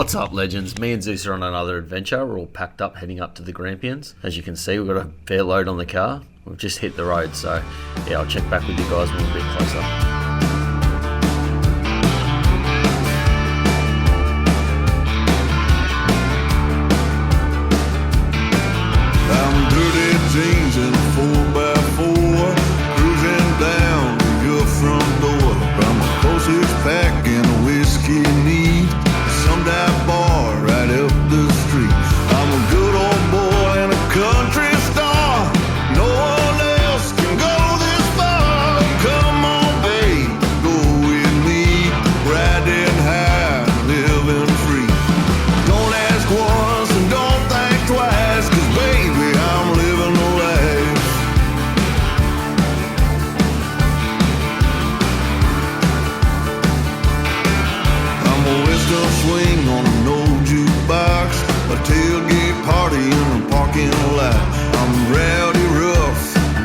What's up, legends? Me and Zeus are on another adventure. We're all packed up, heading up to the Grampians. As you can see, we've got a fair load on the car. We've just hit the road, so yeah, I'll check back with you guys when we're a bit closer. I'm dirty jeans and a 4x4, cruising down to your front door. I'm the closest pack and a whiskey need, some dive bar right up the street. I'm a good old boy and a country star. No one else can go this far. Come on, babe, go with me, riding high, living free. Don't ask once and don't think twice, 'cause baby, I'm living the life. I'm a western swing on an old jukebox, a tailgate party in a parking lot. I'm rowdy rough,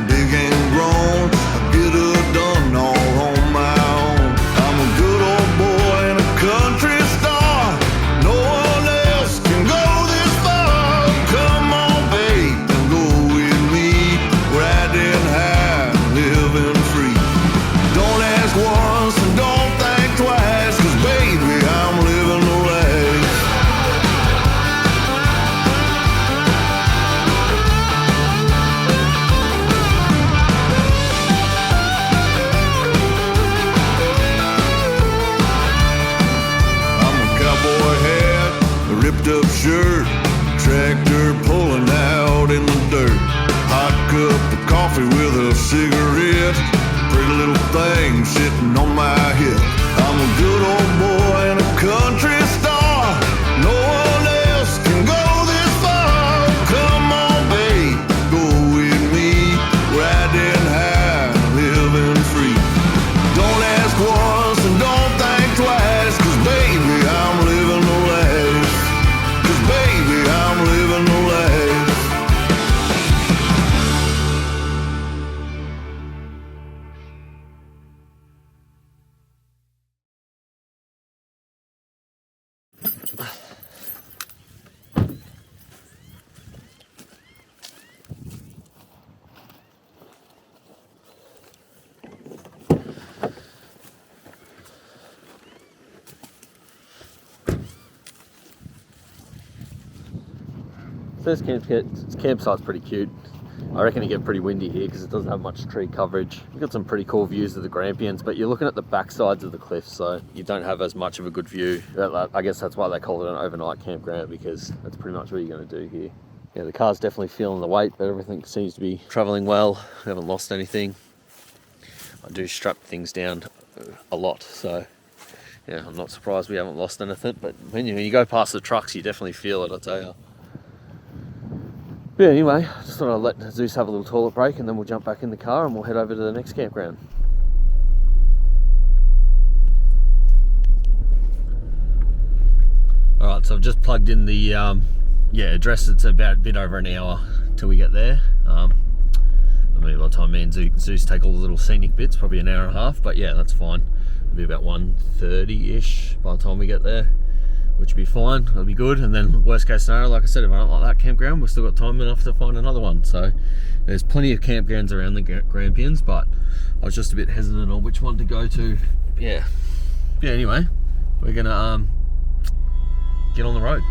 big and grown, I get her done all on my own. I'm a good old boy and a country star. No one else can go this far. Come on, babe, and go with me, riding high, living free. Don't ask once and don't think twice, 'cause baby, I'm living the life. I'm a cowboy hat, a ripped up shirt, tractor pulling out in the dirt. Hot cup of coffee with a cigarette, pretty little thing sitting on my hip. I'm a good old boy and a country star. No one else can go this far. Come on, babe, go with me, riding high, living free. Don't ask once and don't think twice, 'cause baby, I'm living the life. 'Cause baby, I'm living the life. This campsite's pretty cute. I reckon it get pretty windy here because it doesn't have much tree coverage. You've got some pretty cool views of the Grampians, but you're looking at the back sides of the cliffs, so you don't have as much of a good view. I guess that's why they call it an overnight campground, because that's pretty much what you're going to do here. Yeah, the car's definitely feeling the weight, but everything seems to be traveling well. We haven't lost anything. I do strap things down a lot, so yeah, I'm not surprised we haven't lost anything. But when you go past the trucks, you definitely feel it, I tell you. But yeah, anyway, just thought I'd let Zeus have a little toilet break, and then we'll jump back in the car and we'll head over to the next campground. Alright, so I've just plugged in the address. It's about a bit over an hour till we get there. I mean, by the time me and Zeus take all the little scenic bits, probably an hour and a half, but yeah, that's fine. It'll be about 1:30-ish by the time we get there, which would be fine. That'll be good. And then worst case scenario, like I said, if I don't like that campground, we've still got time enough to find another one. So there's plenty of campgrounds around the Grampians, but I was just a bit hesitant on which one to go to. Yeah, anyway, we're gonna get on the road.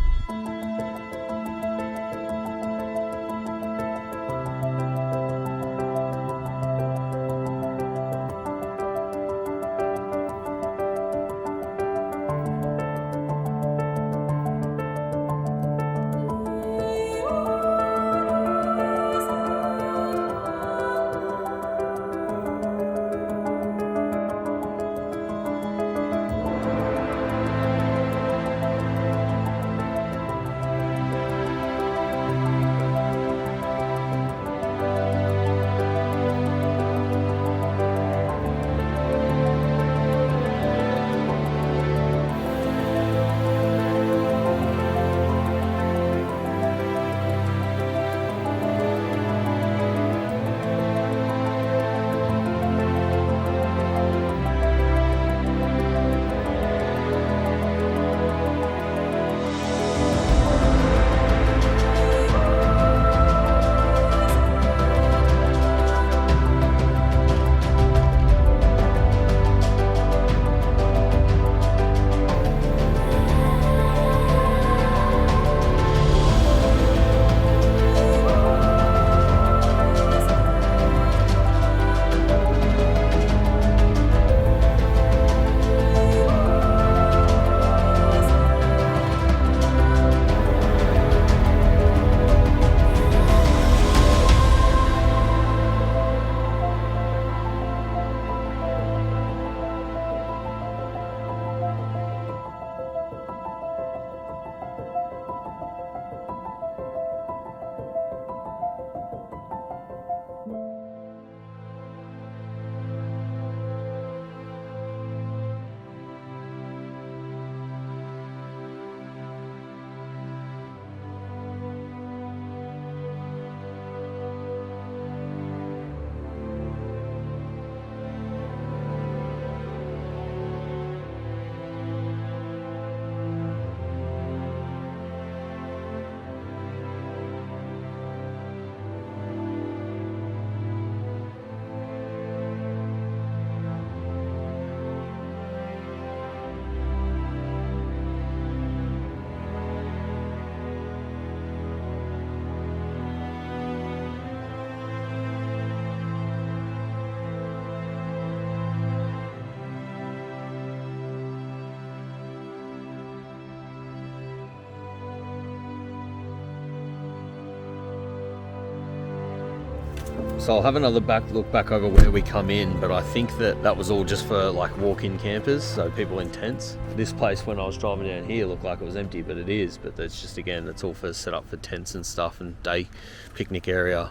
So I'll have another look back over where we come in, but I think that was all just for like walk-in campers, so people in tents. This place, when I was driving down here, looked like it was empty, but it is. But that's just, again, it's all for set up for tents and stuff and day picnic area.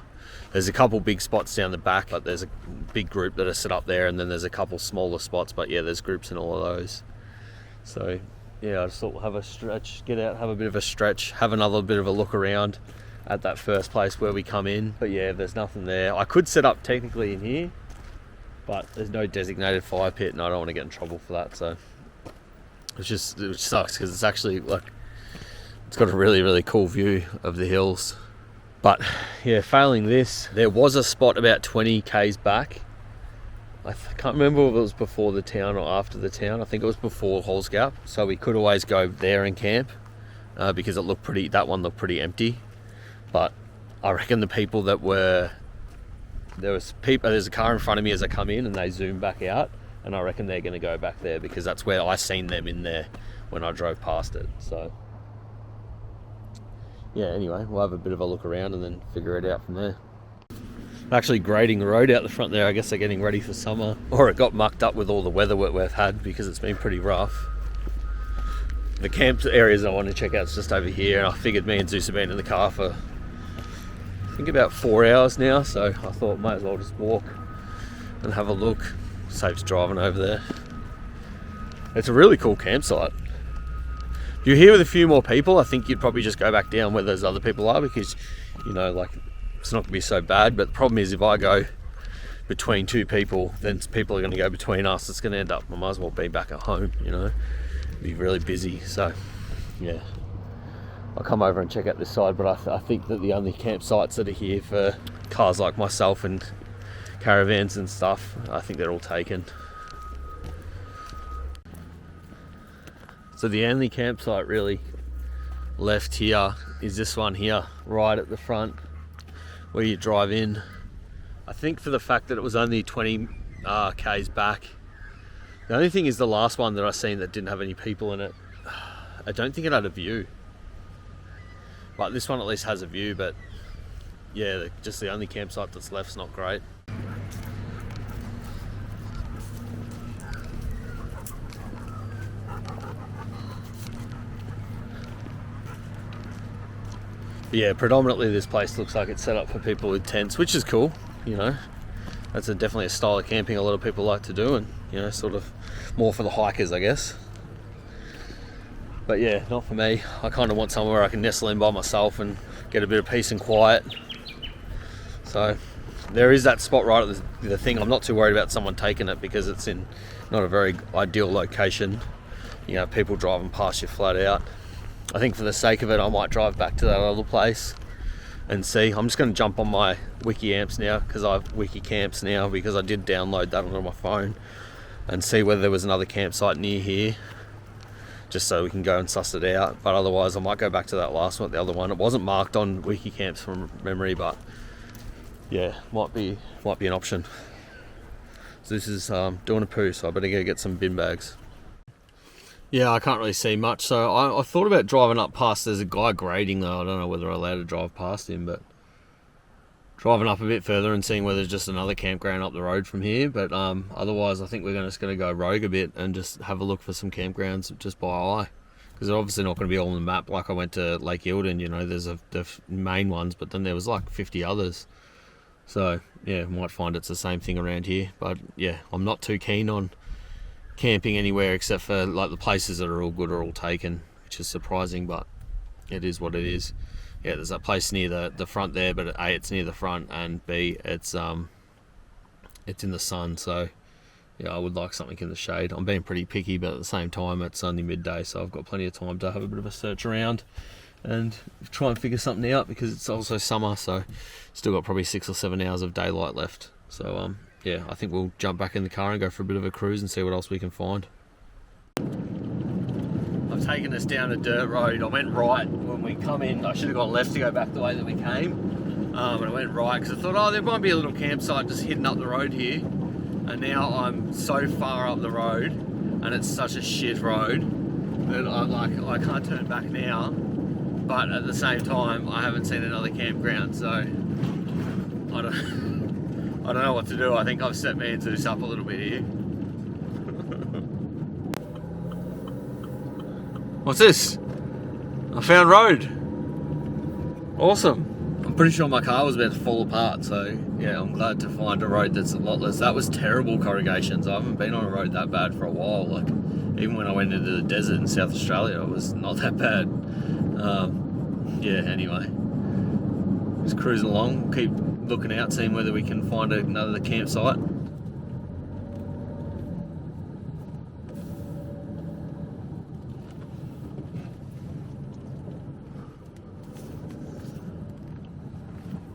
There's a couple big spots down the back, but there's a big group that are set up there, and then there's a couple smaller spots, but yeah, there's groups in all of those. So yeah, I just thought we'll have a stretch, get out, have a bit of a stretch, have another bit of a look around at that first place where we come in. But yeah, there's nothing there. I could set up technically in here, but there's no designated fire pit and I don't want to get in trouble for that. So it sucks because it's actually like, it's got a really, really cool view of the hills. But yeah, failing this, there was a spot about 20 k's back. I can't remember if it was before the town or after the town. I think it was before Halls Gap. So we could always go there and camp because it looked pretty, that one looked pretty empty. But I reckon the people that were, there's a car in front of me as I come in and they zoom back out, and I reckon they're going to go back there because that's where I seen them in there when I drove past it. So yeah, anyway, we'll have a bit of a look around and then figure it out from there. I'm actually grading the road out the front there. I guess they're getting ready for summer, or it got mucked up with all the weather we've had because it's been pretty rough. The camp areas I want to check out is just over here, and I figured me and Zeus have been in the car for I think about 4 hours now, so I thought might as well just walk and have a look. Saves driving over there. It's a really cool campsite. If you're here with a few more people, I think you'd probably just go back down where those other people are because, you know, like, it's not going to be so bad. But the problem is if I go between two people, then people are going to go between us. It's going to end up, I might as well be back at home, you know, be really busy. So yeah, I'll come over and check out this side, but I think that the only campsites that are here for cars like myself and caravans and stuff, I think they're all taken. So the only campsite really left here is this one here, right at the front where you drive in. I think for the fact that it was only 20 k's back. The only thing is the last one that I seen that didn't have any people in it, I don't think it had a view. But this one at least has a view, but yeah, just the only campsite that's left's not great. But yeah, predominantly this place looks like it's set up for people with tents, which is cool, you know. That's definitely a style of camping a lot of people like to do, and, you know, sort of more for the hikers, I guess. But yeah, not for me. I kind of want somewhere I can nestle in by myself and get a bit of peace and quiet. So there is that spot right at the thing. I'm not too worried about someone taking it because it's in not a very ideal location. You know, people driving past you flat out. I think for the sake of it, I might drive back to that other place and see. I'm just going to jump on my Wiki Amps now because I have Wiki Camps now because I did download that on my phone, and see whether there was another campsite near here, just so we can go and suss it out. But otherwise I might go back to that last one, the other one. It wasn't marked on Wiki Camps from memory, but yeah, might be an option. So this is doing a poo, so I better go get some bin bags. Yeah, I can't really see much, so I thought about driving up past. There's a guy grading though. I don't know whether I'm allowed to drive past him, but driving up a bit further and seeing whether there's just another campground up the road from here. But otherwise I think we're just going to go rogue a bit and just have a look for some campgrounds just by eye, because they're obviously not going to be all on the map. Like I went to Lake Eildon, you know, there's the main ones, but then there was like 50 others. So yeah, might find it's the same thing around here. But yeah, I'm not too keen on camping anywhere except for like the places that are all good are all taken, which is surprising, but it is what it is. Yeah, there's that place near the front there, but A, it's near the front, and B, it's in the sun. So yeah, I would like something in the shade. I'm being pretty picky, but at the same time it's only midday, so I've got plenty of time to have a bit of a search around and try and figure something out, because it's also summer, so still got probably 6 or 7 hours of daylight left. So yeah, I think we'll jump back in the car and go for a bit of a cruise and see what else we can find. I've taken us down a dirt road. I went right when we come in. I should have gone left to go back the way that we came, but I went right because I thought, oh, there might be a little campsite just hidden up the road here. And now I'm so far up the road and it's such a shit road that I can't turn back now, but at the same time I haven't seen another campground, so I don't I don't know what to do. I think I've set me into this up a little bit here. What's this? I found road. Awesome. I'm pretty sure my car was about to fall apart, so yeah, I'm glad to find a road that's a lot less. That was terrible corrugations. I haven't been on a road that bad for a while. Like, even when I went into the desert in South Australia, it was not that bad. Yeah, anyway. Just cruising along, keep looking out, seeing whether we can find another campsite.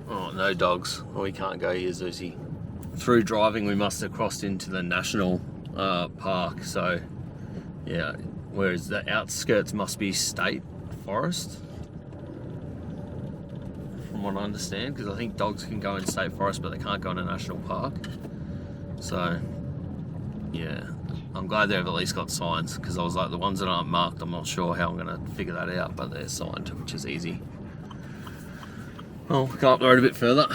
Oh, no dogs. Well, we can't go here, Zeusy. Through driving, we must have crossed into the national park, so yeah, whereas the outskirts must be state forest, from what I understand, because I think dogs can go in state forest but they can't go in a national park. So yeah, I'm glad they've at least got signs, because I was like, the ones that aren't marked, I'm not sure how I'm going to figure that out, but they're signed, which is easy. Well, go up the road a bit further.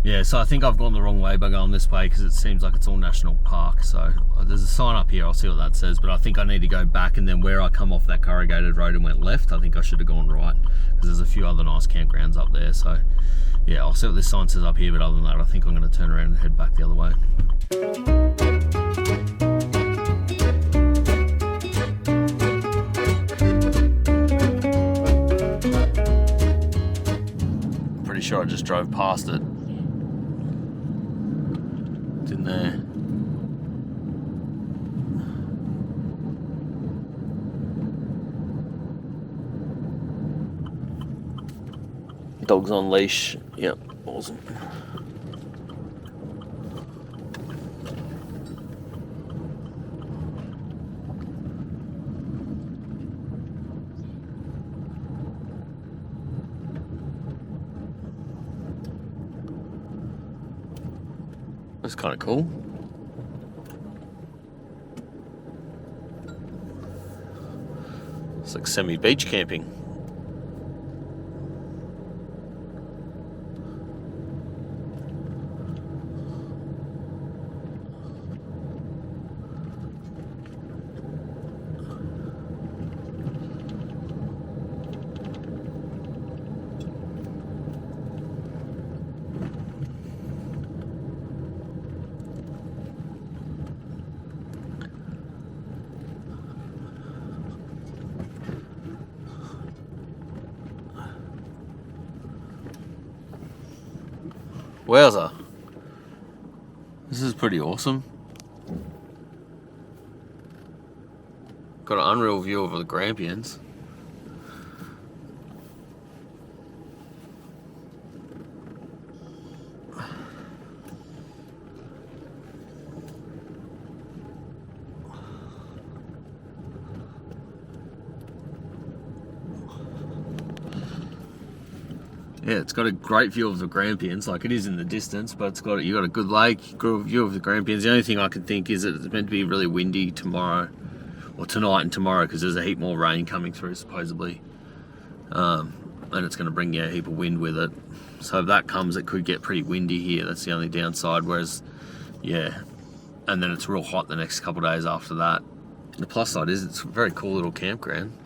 Yeah, so I think I've gone the wrong way by going this way, because it seems like it's all national park. So there's a sign up here, I'll see what that says, but I think I need to go back, and then where I come off that corrugated road and went left, I think I should have gone right, because there's a few other nice campgrounds up there. So yeah, I'll see what this sign says up here, but other than that, I think I'm going to turn around and head back the other way. Pretty sure I just drove past it. It's in there. Dogs on leash. Yep, awesome. That's kind of cool. It's like semi-beach camping. Wowza. This is pretty awesome. Got an unreal view of the Grampians. Yeah, it's got a great view of the Grampians. Like, it is in the distance, but you got a good lake, good view of the Grampians. The only thing I can think is that it's meant to be really windy tomorrow, or tonight and tomorrow, because there's a heap more rain coming through supposedly, and it's going to bring a heap of wind with it. So if that comes, it could get pretty windy here. That's the only downside. Whereas, yeah, and then it's real hot the next couple of days after that. The plus side is it's a very cool little campground.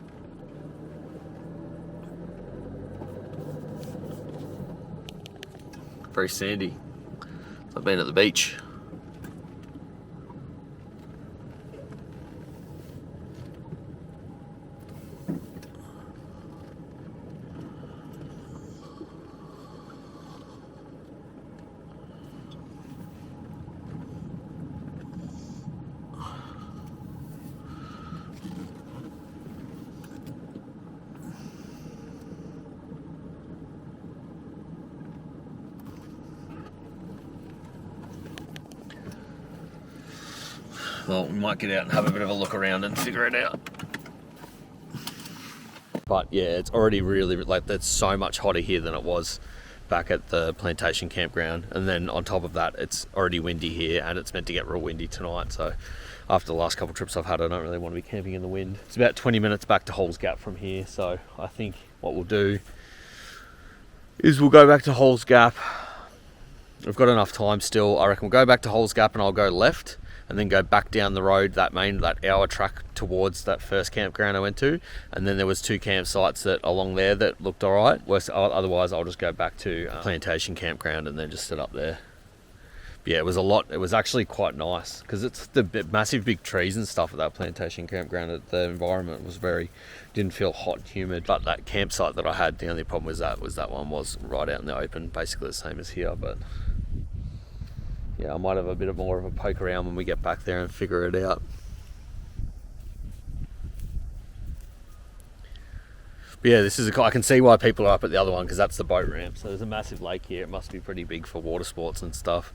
Very sandy. I've been at the beach. Well, we might get out and have a bit of a look around and figure it out. But yeah, it's already really, like, that's so much hotter here than it was back at the Plantation Campground. And then on top of that, it's already windy here, and it's meant to get real windy tonight. So after the last couple of trips I've had, I don't really want to be camping in the wind. It's about 20 minutes back to Halls Gap from here. So I think what we'll do is we'll go back to Holes Gap. We've got enough time still. I reckon we'll go back to Holes Gap and I'll go left and then go back down the road, that hour track towards that first campground I went to. And then there was 2 campsites that along there that looked all right. Otherwise, I'll just go back to Plantation Campground and then just sit up there. But yeah, it was a lot. It was actually quite nice because it's the massive big trees and stuff at that Plantation Campground. The environment was didn't feel hot and humid. But that campsite that I had, the only problem was that one was right out in the open, basically the same as here. But yeah, I might have a bit more of a poke around when we get back there and figure it out. But yeah, I can see why people are up at the other one because that's the boat ramp. So there's a massive lake here. It must be pretty big for water sports and stuff.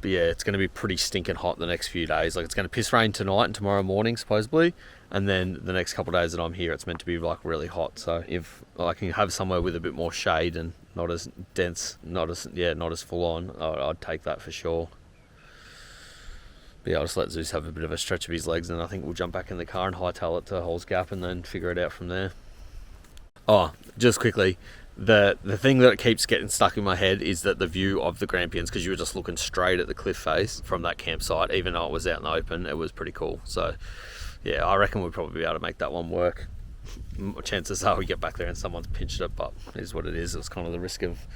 But yeah, it's going to be pretty stinking hot the next few days. Like, it's going to piss rain tonight and tomorrow morning supposedly, and then the next couple of days that I'm here it's meant to be like really hot. So if I can have somewhere with a bit more shade and not as dense, not as full on, I'd take that for sure. But yeah, I'll just let Zeus have a bit of a stretch of his legs, and I think we'll jump back in the car and hightail it to Holes Gap and then figure it out from there. Oh, just quickly, the thing that keeps getting stuck in my head is that the view of the Grampians, because you were just looking straight at the cliff face from that campsite, even though it was out in the open, it was pretty cool. So yeah, I reckon we'll probably be able to make that one work. Chances are we get back there and someone's pinched it, but it is what it is. It was kind of the risk of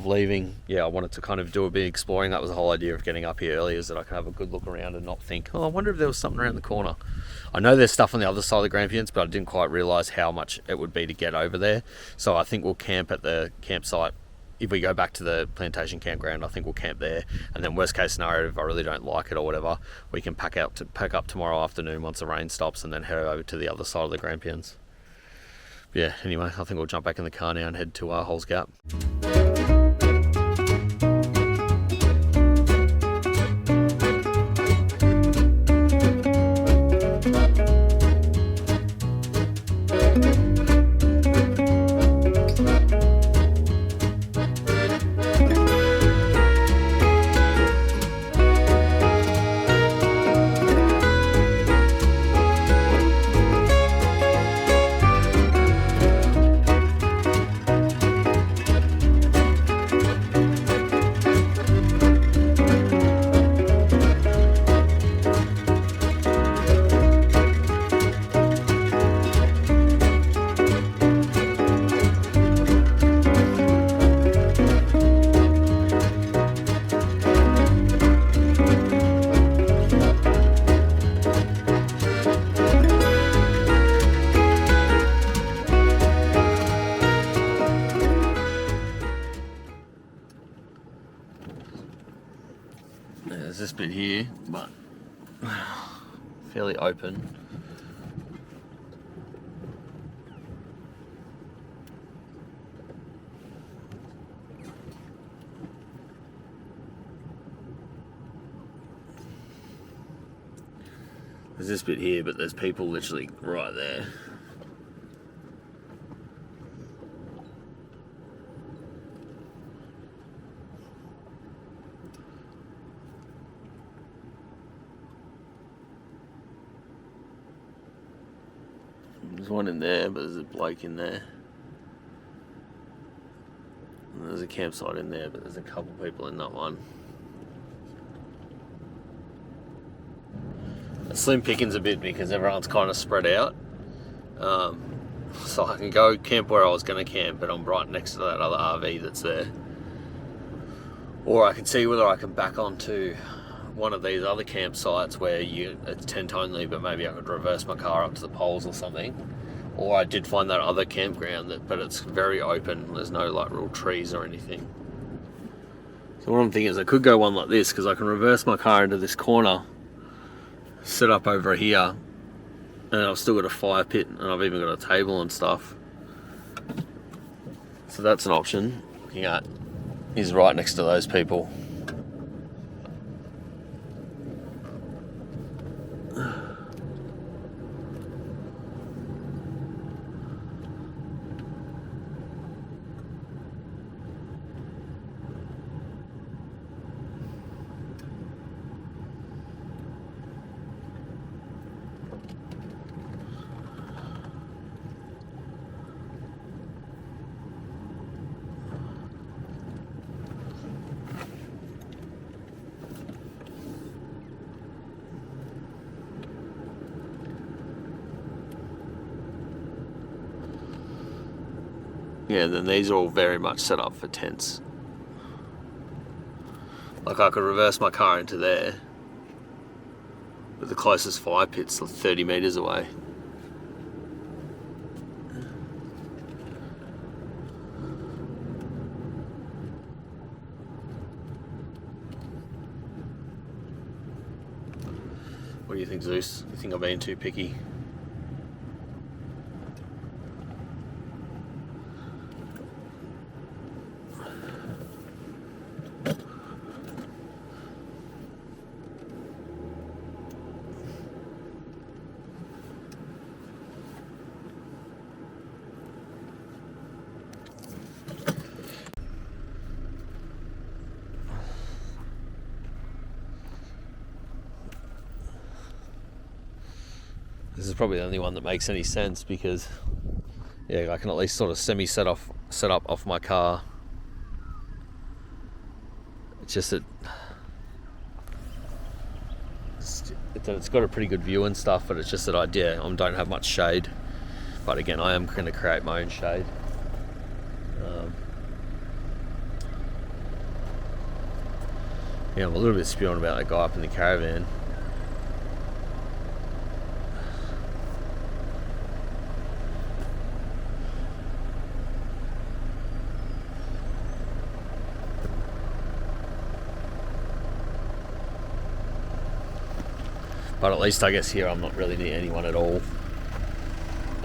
leaving. Yeah, I wanted to kind of do a bit of exploring. That was the whole idea of getting up here early, is that I could have a good look around and not think, oh, I wonder if there was something around the corner. I know there's stuff on the other side of the Grampians, but I didn't quite realise how much it would be to get over there. So I think we'll camp at the campsite. If we go back to the Plantation Campground, I think we'll camp there. And then worst case scenario, if I really don't like it or whatever, we can pack up tomorrow afternoon once the rain stops and then head over to the other side of the Grampians. Yeah, anyway, I think we'll jump back in the car now and head to Holes Gap. There's this bit here, but fairly open. There's this bit here, but there's people literally right there. There's one in there, but there's a bloke in there. And there's a campsite in there, but there's a couple people in that one. Slim pickings a bit because everyone's kind of spread out. So I can go camp where I was going to camp, but I'm right next to that other RV that's there. Or I can see whether I can back onto one of these other campsites where it's tent only, but maybe I could reverse my car up to the poles or something. Or I did find that other campground, but it's very open. There's no like real trees or anything. So what I'm thinking is I could go one like this because I can reverse my car into this corner, set up over here, and I've still got a fire pit, and I've even got a table and stuff. So that's an option. Looking at is right next to those people. Yeah, then these are all very much set up for tents. Like I could reverse my car into there, but the closest fire pit's 30 metres away. What do you think, Zeus? You think I'm being too picky? This is probably the only one that makes any sense because, yeah, I can at least sort of set up off my car. It's just that it's got a pretty good view and stuff, but it's just that I don't have much shade. But again, I am going to create my own shade. Yeah, I'm a little bit spewing about that guy up in the caravan. But at least I guess here I'm not really near anyone at all.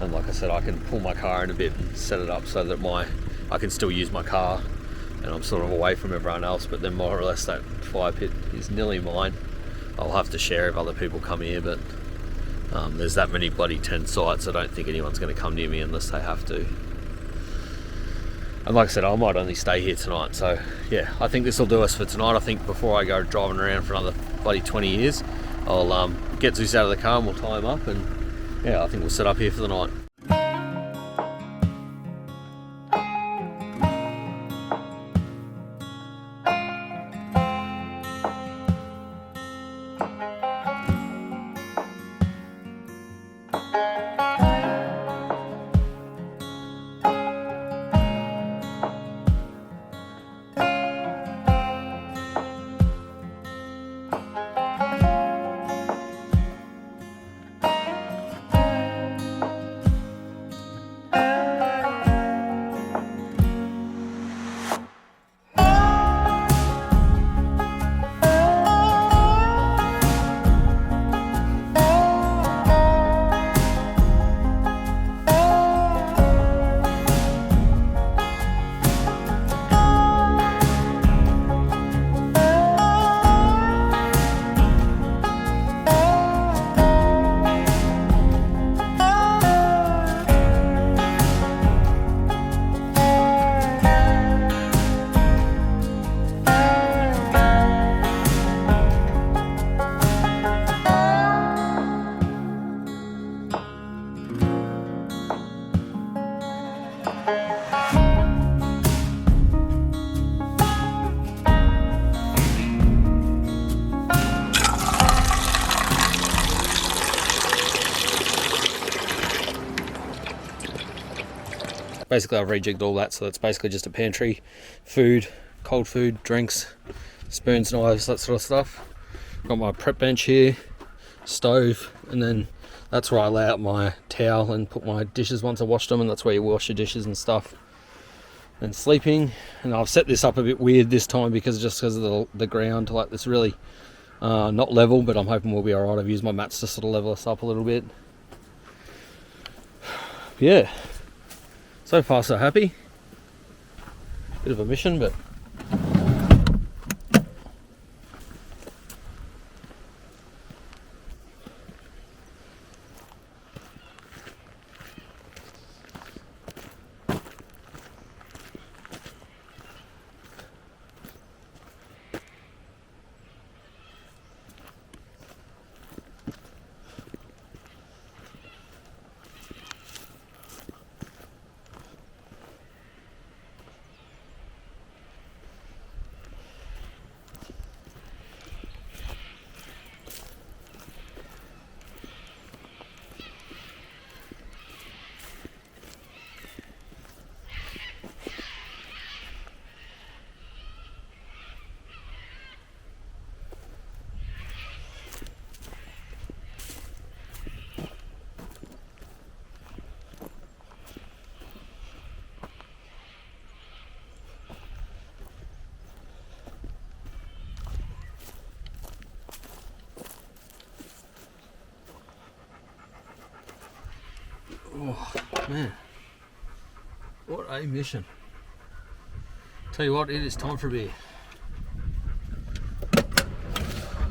And like I said, I can pull my car in a bit and set it up so that I can still use my car and I'm sort of away from everyone else, but then more or less that fire pit is nearly mine. I'll have to share if other people come here, but there's that many bloody tent sites, I don't think anyone's going to come near me unless they have to. And like I said, I might only stay here tonight, so yeah, I think this will do us for tonight. I think before I go driving around for another bloody 20 years, I'll get Zeus out of the car and we'll tie him up, and yeah, I think we'll set up here for the night. Basically I've rejigged all that, so it's basically just a pantry, food, cold food, drinks, spoons, knives, that sort of stuff. Got my prep bench here, stove, and then that's where I lay out my towel and put my dishes once I washed them, and that's where you wash your dishes and stuff. And sleeping, and I've set this up a bit weird this time because of the ground, like it's really not level, but I'm hoping we'll be alright. I've used my mats to sort of level us up a little bit. Yeah. So far so happy. Bit of a mission, but Oh man, what a mission. Tell you what, it is time for a beer.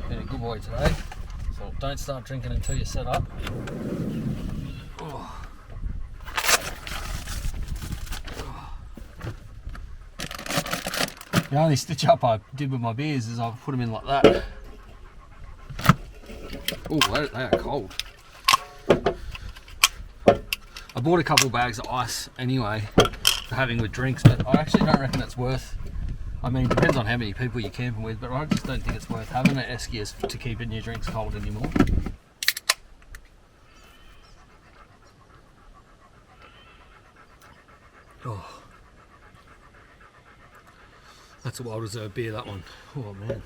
Been a good boy today, so don't start drinking until you're set up. Oh. The only stitch up I did with my beers is I've put them in like that. Oh, they are cold. I bought a couple bags of ice anyway for having with drinks, but I actually don't reckon it's worth. I mean, it depends on how many people you're camping with, but I just don't think it's worth having an Eskias to keeping your drinks cold anymore. Oh, that's a Wild Reserve beer, that one. Oh man.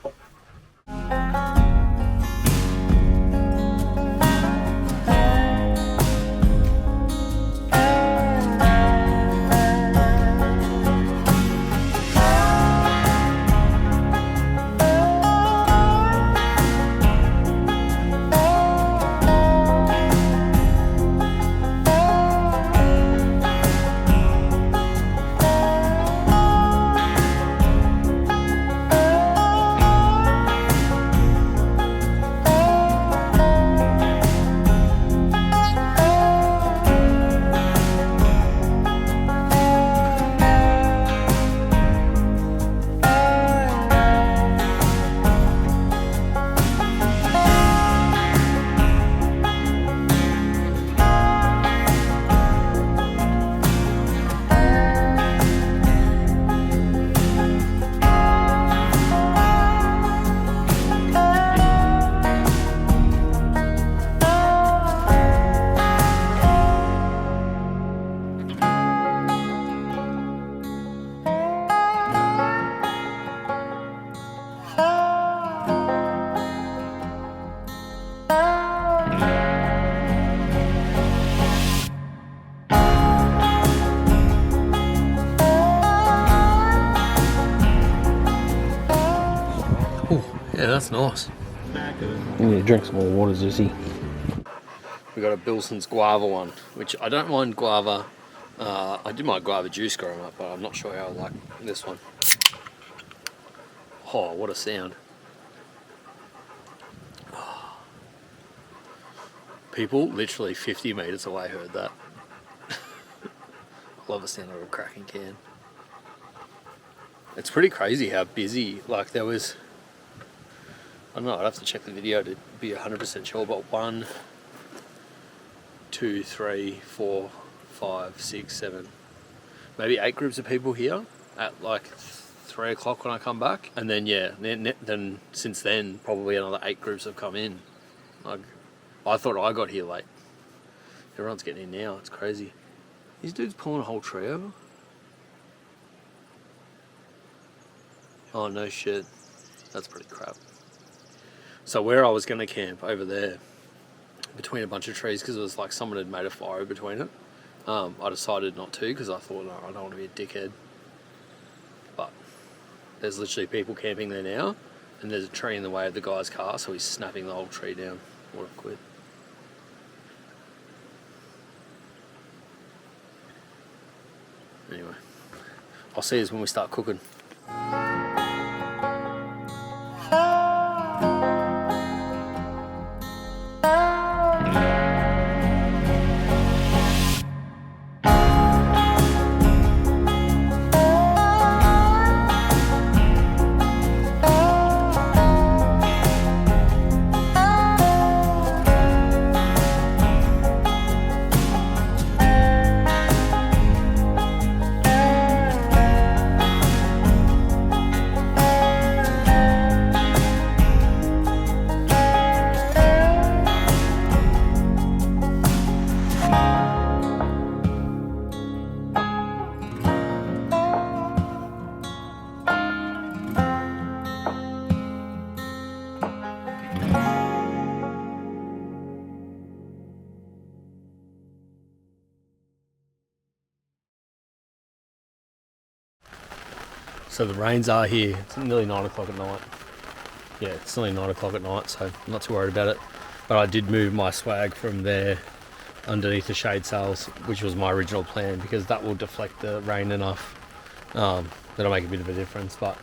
Yeah, that's nice. I'm gonna drink some more water, Zeusy. We got a Bilson's guava one, which I don't mind guava. I did my guava juice growing up, but I'm not sure how I like this one. Oh, what a sound. Oh. People literally 50 metres away heard that. Love the sound of a cracking can. It's pretty crazy how busy, like there was, I don't know, I'd have to check the video to be 100% sure, but 1, 2, 3, 4, 5, 6, 7, maybe 8 groups of people here at like 3 o'clock when I come back. And then, yeah, then since then, probably another 8 groups have come in. Like, I thought I got here late. Everyone's getting in now, it's crazy. These dudes pulling a whole tree over? Oh, no shit. That's pretty crap. So where I was going to camp over there, between a bunch of trees, because it was like someone had made a fire between it, I decided not to, because I thought, no, I don't want to be a dickhead. But there's literally people camping there now, and there's a tree in the way of the guy's car, so he's snapping the whole tree down. What a quid. Anyway, I'll see you when we start cooking. So the rains are here. It's nearly 9 o'clock at night. Yeah, it's nearly 9 o'clock at night, so I'm not too worried about it. But I did move my swag from there underneath the shade sails, which was my original plan, because that will deflect the rain enough. That'll make a bit of a difference. But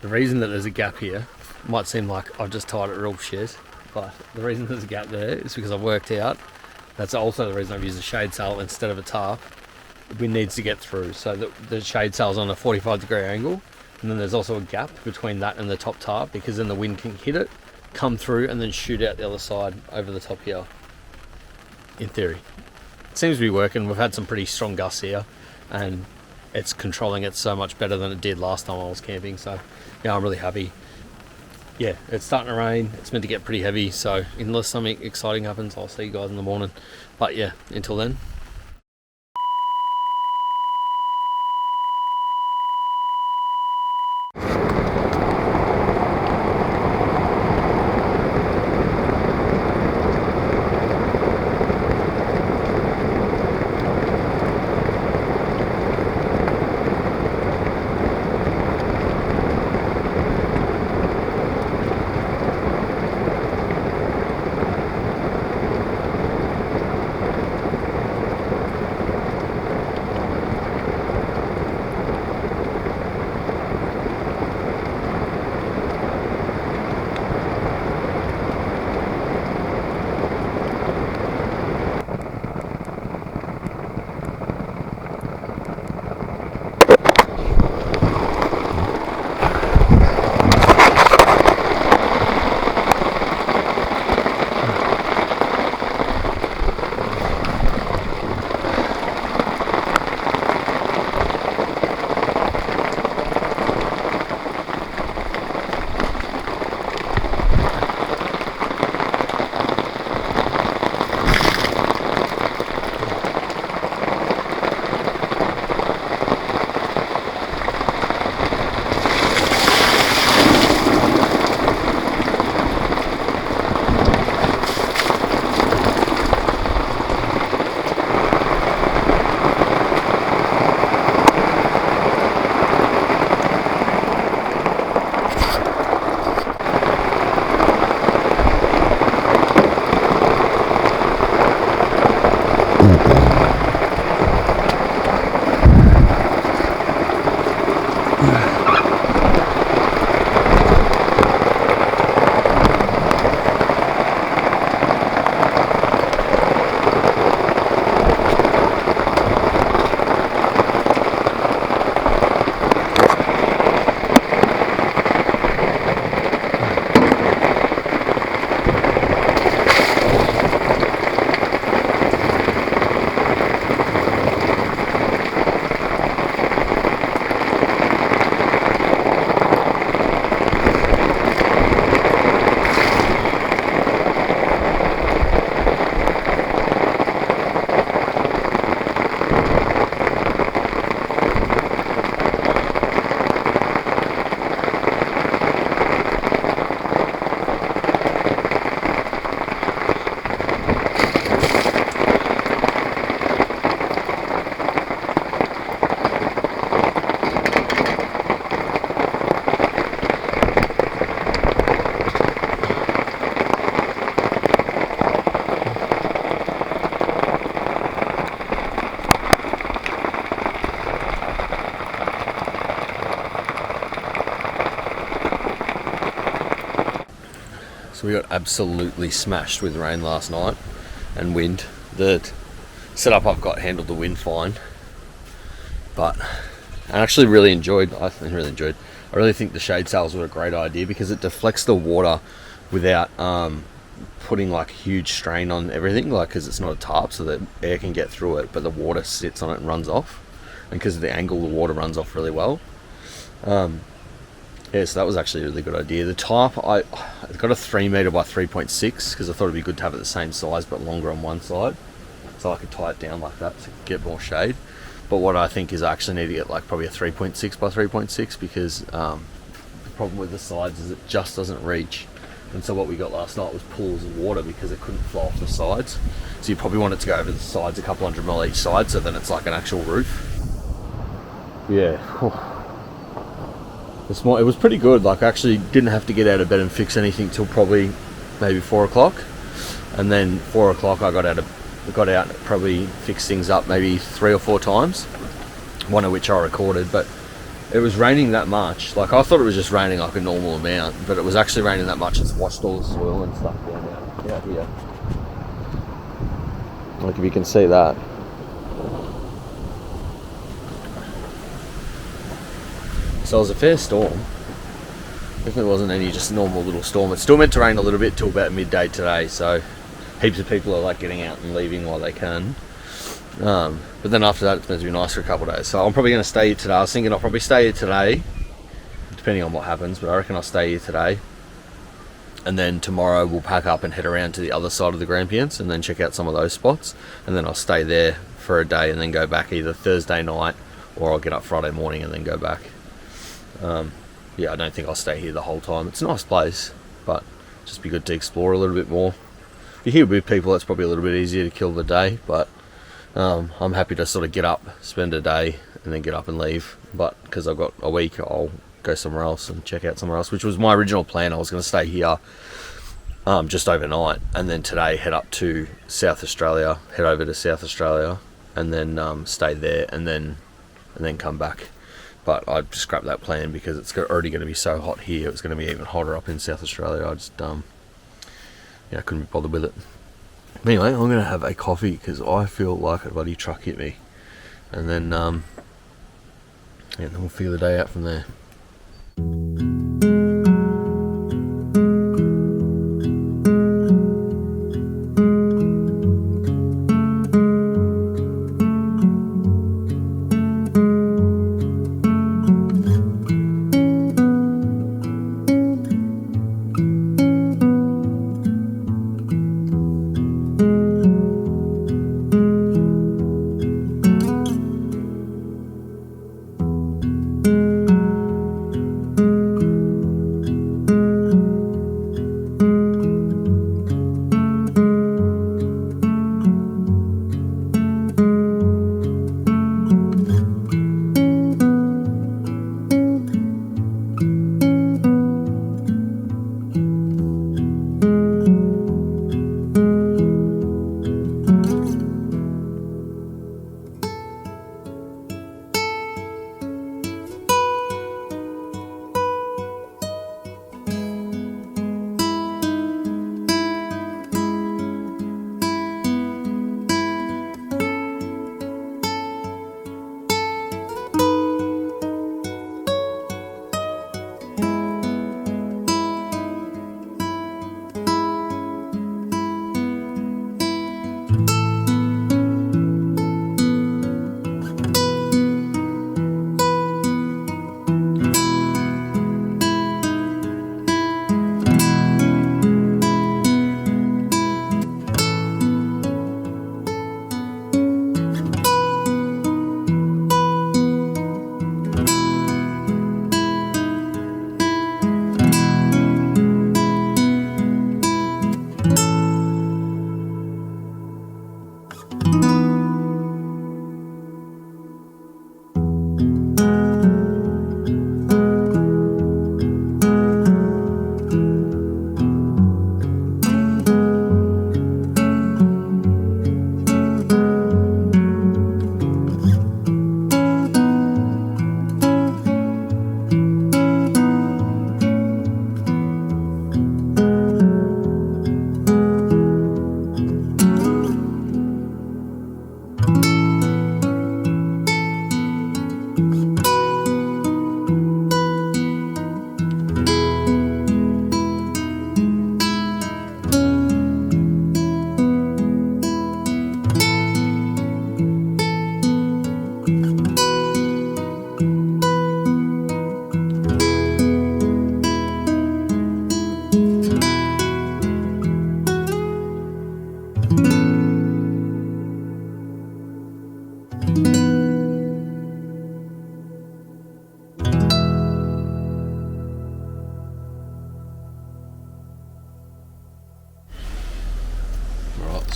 the reason that there's a gap here might seem like I've just tied it real shit, but the reason there's a gap there is because I've worked out that's also the reason I've used a shade sail instead of a tarp. The wind needs to get through, so the shade sail's on a 45-degree angle, and then there's also a gap between that and the top tarp, because then the wind can hit it, come through, and then shoot out the other side over the top here. In theory, it seems to be working. We've had some pretty strong gusts here, and it's controlling it so much better than it did last time I was camping. So yeah, I'm really happy. Yeah, it's starting to rain. It's meant to get pretty heavy, so unless something exciting happens, I'll see you guys in the morning. But yeah, until then. So we got absolutely smashed with rain last night and wind. The setup I've got handled the wind fine, but I actually really enjoyed. I really think the shade sails were a great idea because it deflects the water without putting like huge strain on everything, like because it's not a tarp, so that air can get through it, but the water sits on it and runs off, and because of the angle, the water runs off really well. Yeah, so that was actually a really good idea. The tarp, I got a 3 metre by 3.6 because I thought it'd be good to have it the same size but longer on one side, so I could tie it down like that to get more shade. But what I think is I actually need to get like probably a 3.6 by 3.6 because the problem with the sides is it just doesn't reach. And so what we got last night was pools of water because it couldn't flow off the sides. So you probably want it to go over the sides a couple 100 mil each side, so then it's like an actual roof. Yeah. It was pretty good. Like I actually didn't have to get out of bed and fix anything till probably maybe 4 o'clock. And then 4 o'clock I got out of We got out and probably fixed things up maybe 3 or 4 times, one of which I recorded, but it was raining that much. Like, I thought it was just raining like a normal amount, but it was actually raining that much it's washed all the soil and stuff down out here. Like, if you can see that. So it was a fair storm. Definitely wasn't any just normal little storm. It's still meant to rain a little bit till about midday today, so heaps of people are like getting out and leaving while they can. But then after that, it's meant to be nice for a couple of days. So I'm probably going to stay here today. I was thinking I'll probably stay here today, depending on what happens, but I reckon I'll stay here today. And then tomorrow we'll pack up and head around to the other side of the Grampians and then check out some of those spots. And then I'll stay there for a day and then go back either Thursday night or I'll get up Friday morning and then go back. Yeah, I don't think I'll stay here the whole time. It's a nice place, but just be good to explore a little bit more. If you're here with people, it's probably a little bit easier to kill the day, but I'm happy to sort of get up, spend a day, and then get up and leave. But because I've got a week, I'll go somewhere else and check out somewhere else, which was my original plan. I was going to stay here just overnight, and then today head up to South Australia, head over to South Australia, and then stay there, and then come back. But I just scrapped that plan because it's already going to be so hot here. It's going to be even hotter up in South Australia. I just I couldn't be bothered with it. Anyway, I'm going to have a coffee because I feel like a bloody truck hit me, and then we'll figure the day out from there.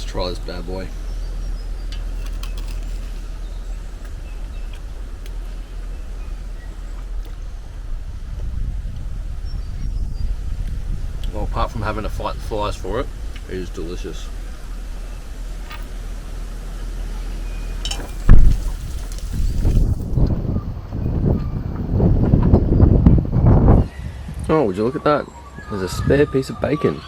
Try this bad boy. Well, apart from having to fight the flies for it, it is delicious. Oh, would you look at that? There's a spare piece of bacon.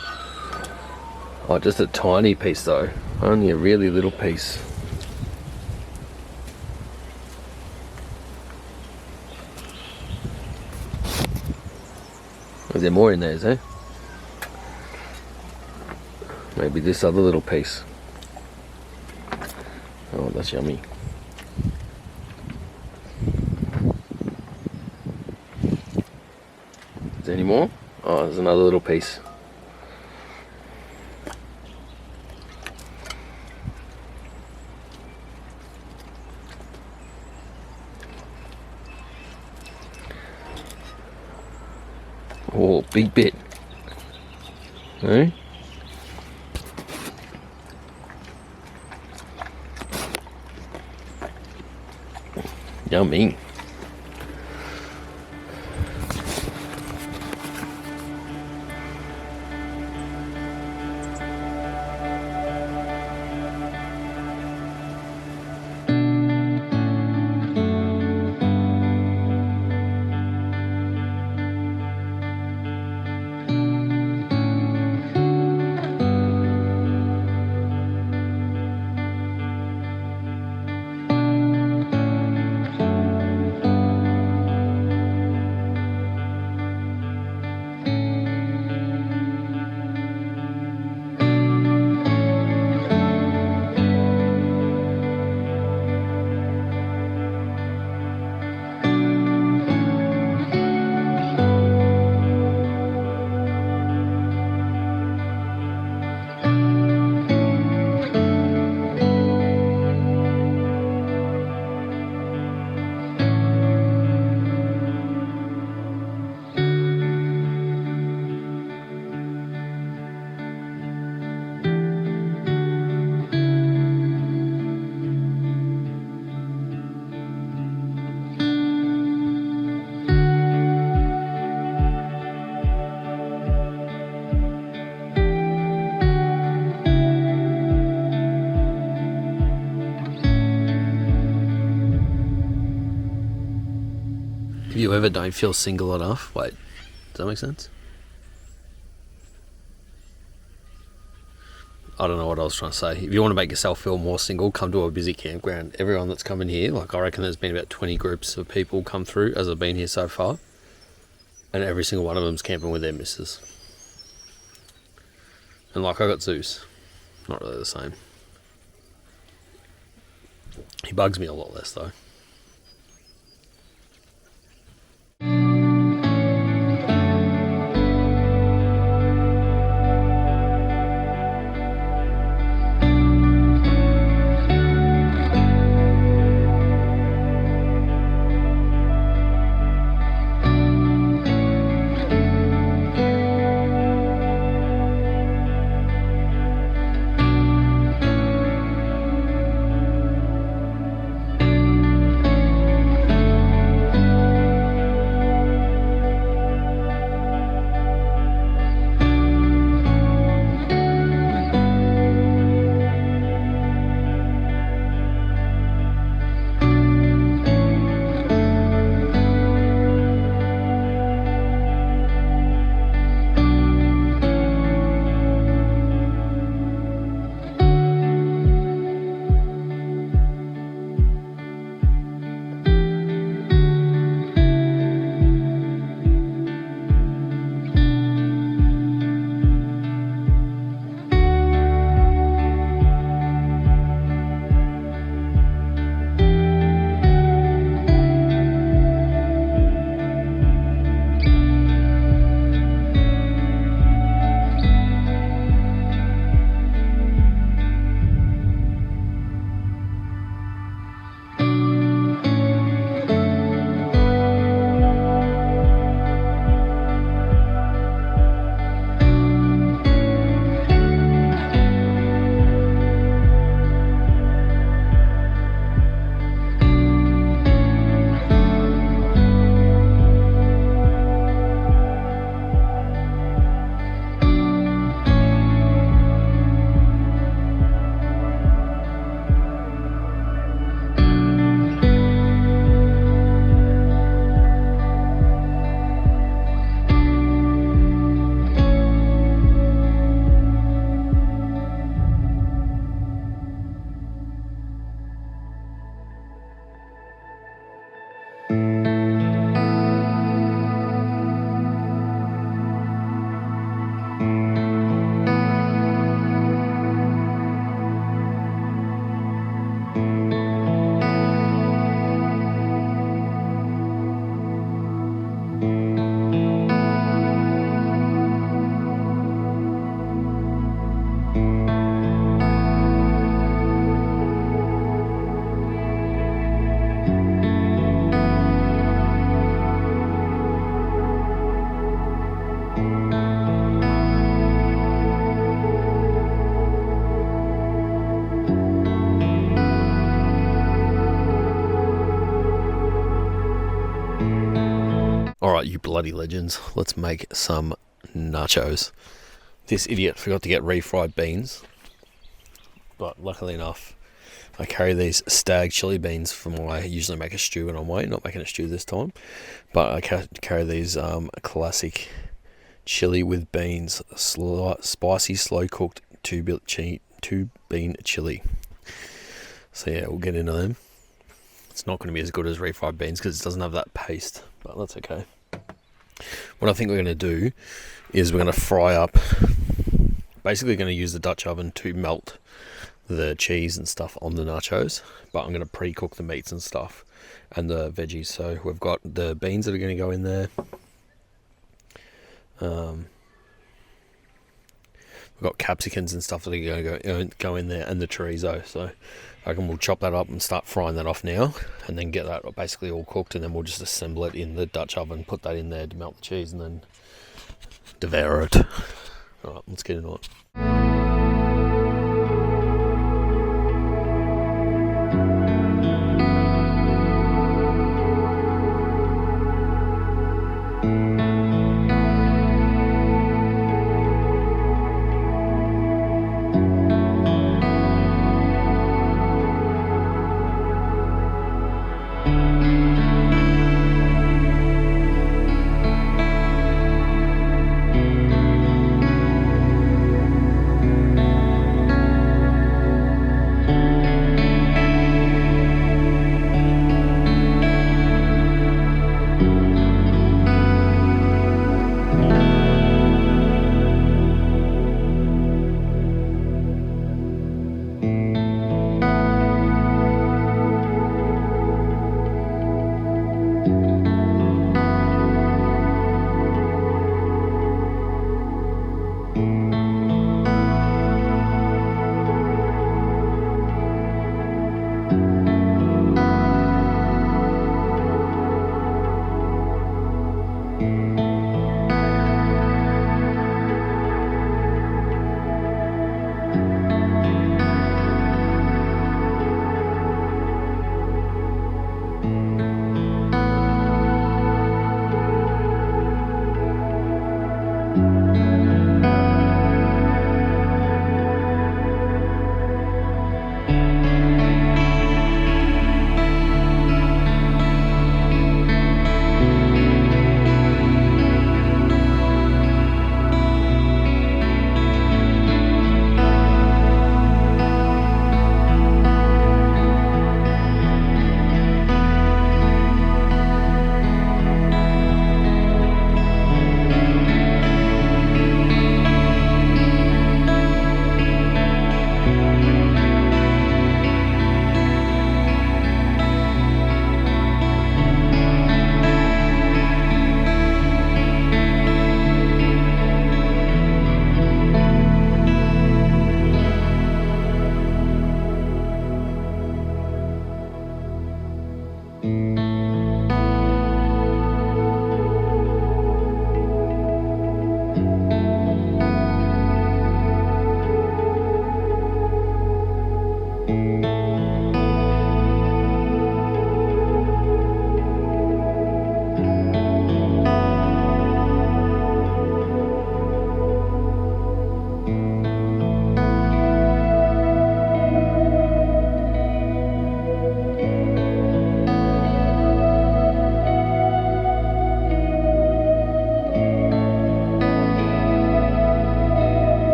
Oh, just a tiny piece though. Only a really little piece. Is there more in there, is there? Maybe this other little piece. Oh, that's yummy. Is there any more? Oh, there's another little piece. Oh, big bit. Eh? Yummy. If you ever don't feel single enough, wait, does that make sense? I don't know what I was trying to say. If you want to make yourself feel more single, come to a busy campground. Everyone that's coming here, like I reckon there's been about 20 groups of people come through as I've been here so far. And every single one of them's camping with their missus. And like I got Zeus. Not really the same. He bugs me a lot less though. Alright, you bloody legends, let's make some nachos. This idiot forgot to get refried beans, but luckily enough I carry these stag chili beans for I usually make a stew when I'm away, not making a stew this time, but I carry these classic chili with beans, spicy slow cooked two bean chili. So yeah, we'll get into them. It's not going to be as good as refried beans because it doesn't have that paste, but that's okay. What I think we're going to do is we're going to fry up, basically going to use the Dutch oven to melt the cheese and stuff on the nachos, but I'm going to pre-cook the meats and stuff and the veggies. So we've got the beans that are going to go in there. We've got capsicums and stuff that are going to go in there, and the chorizo. So I reckon we'll chop that up and start frying that off now, and then get that basically all cooked, and then we'll just assemble it in the Dutch oven, put that in there to melt the cheese, and then devour it. Alright, let's get into it.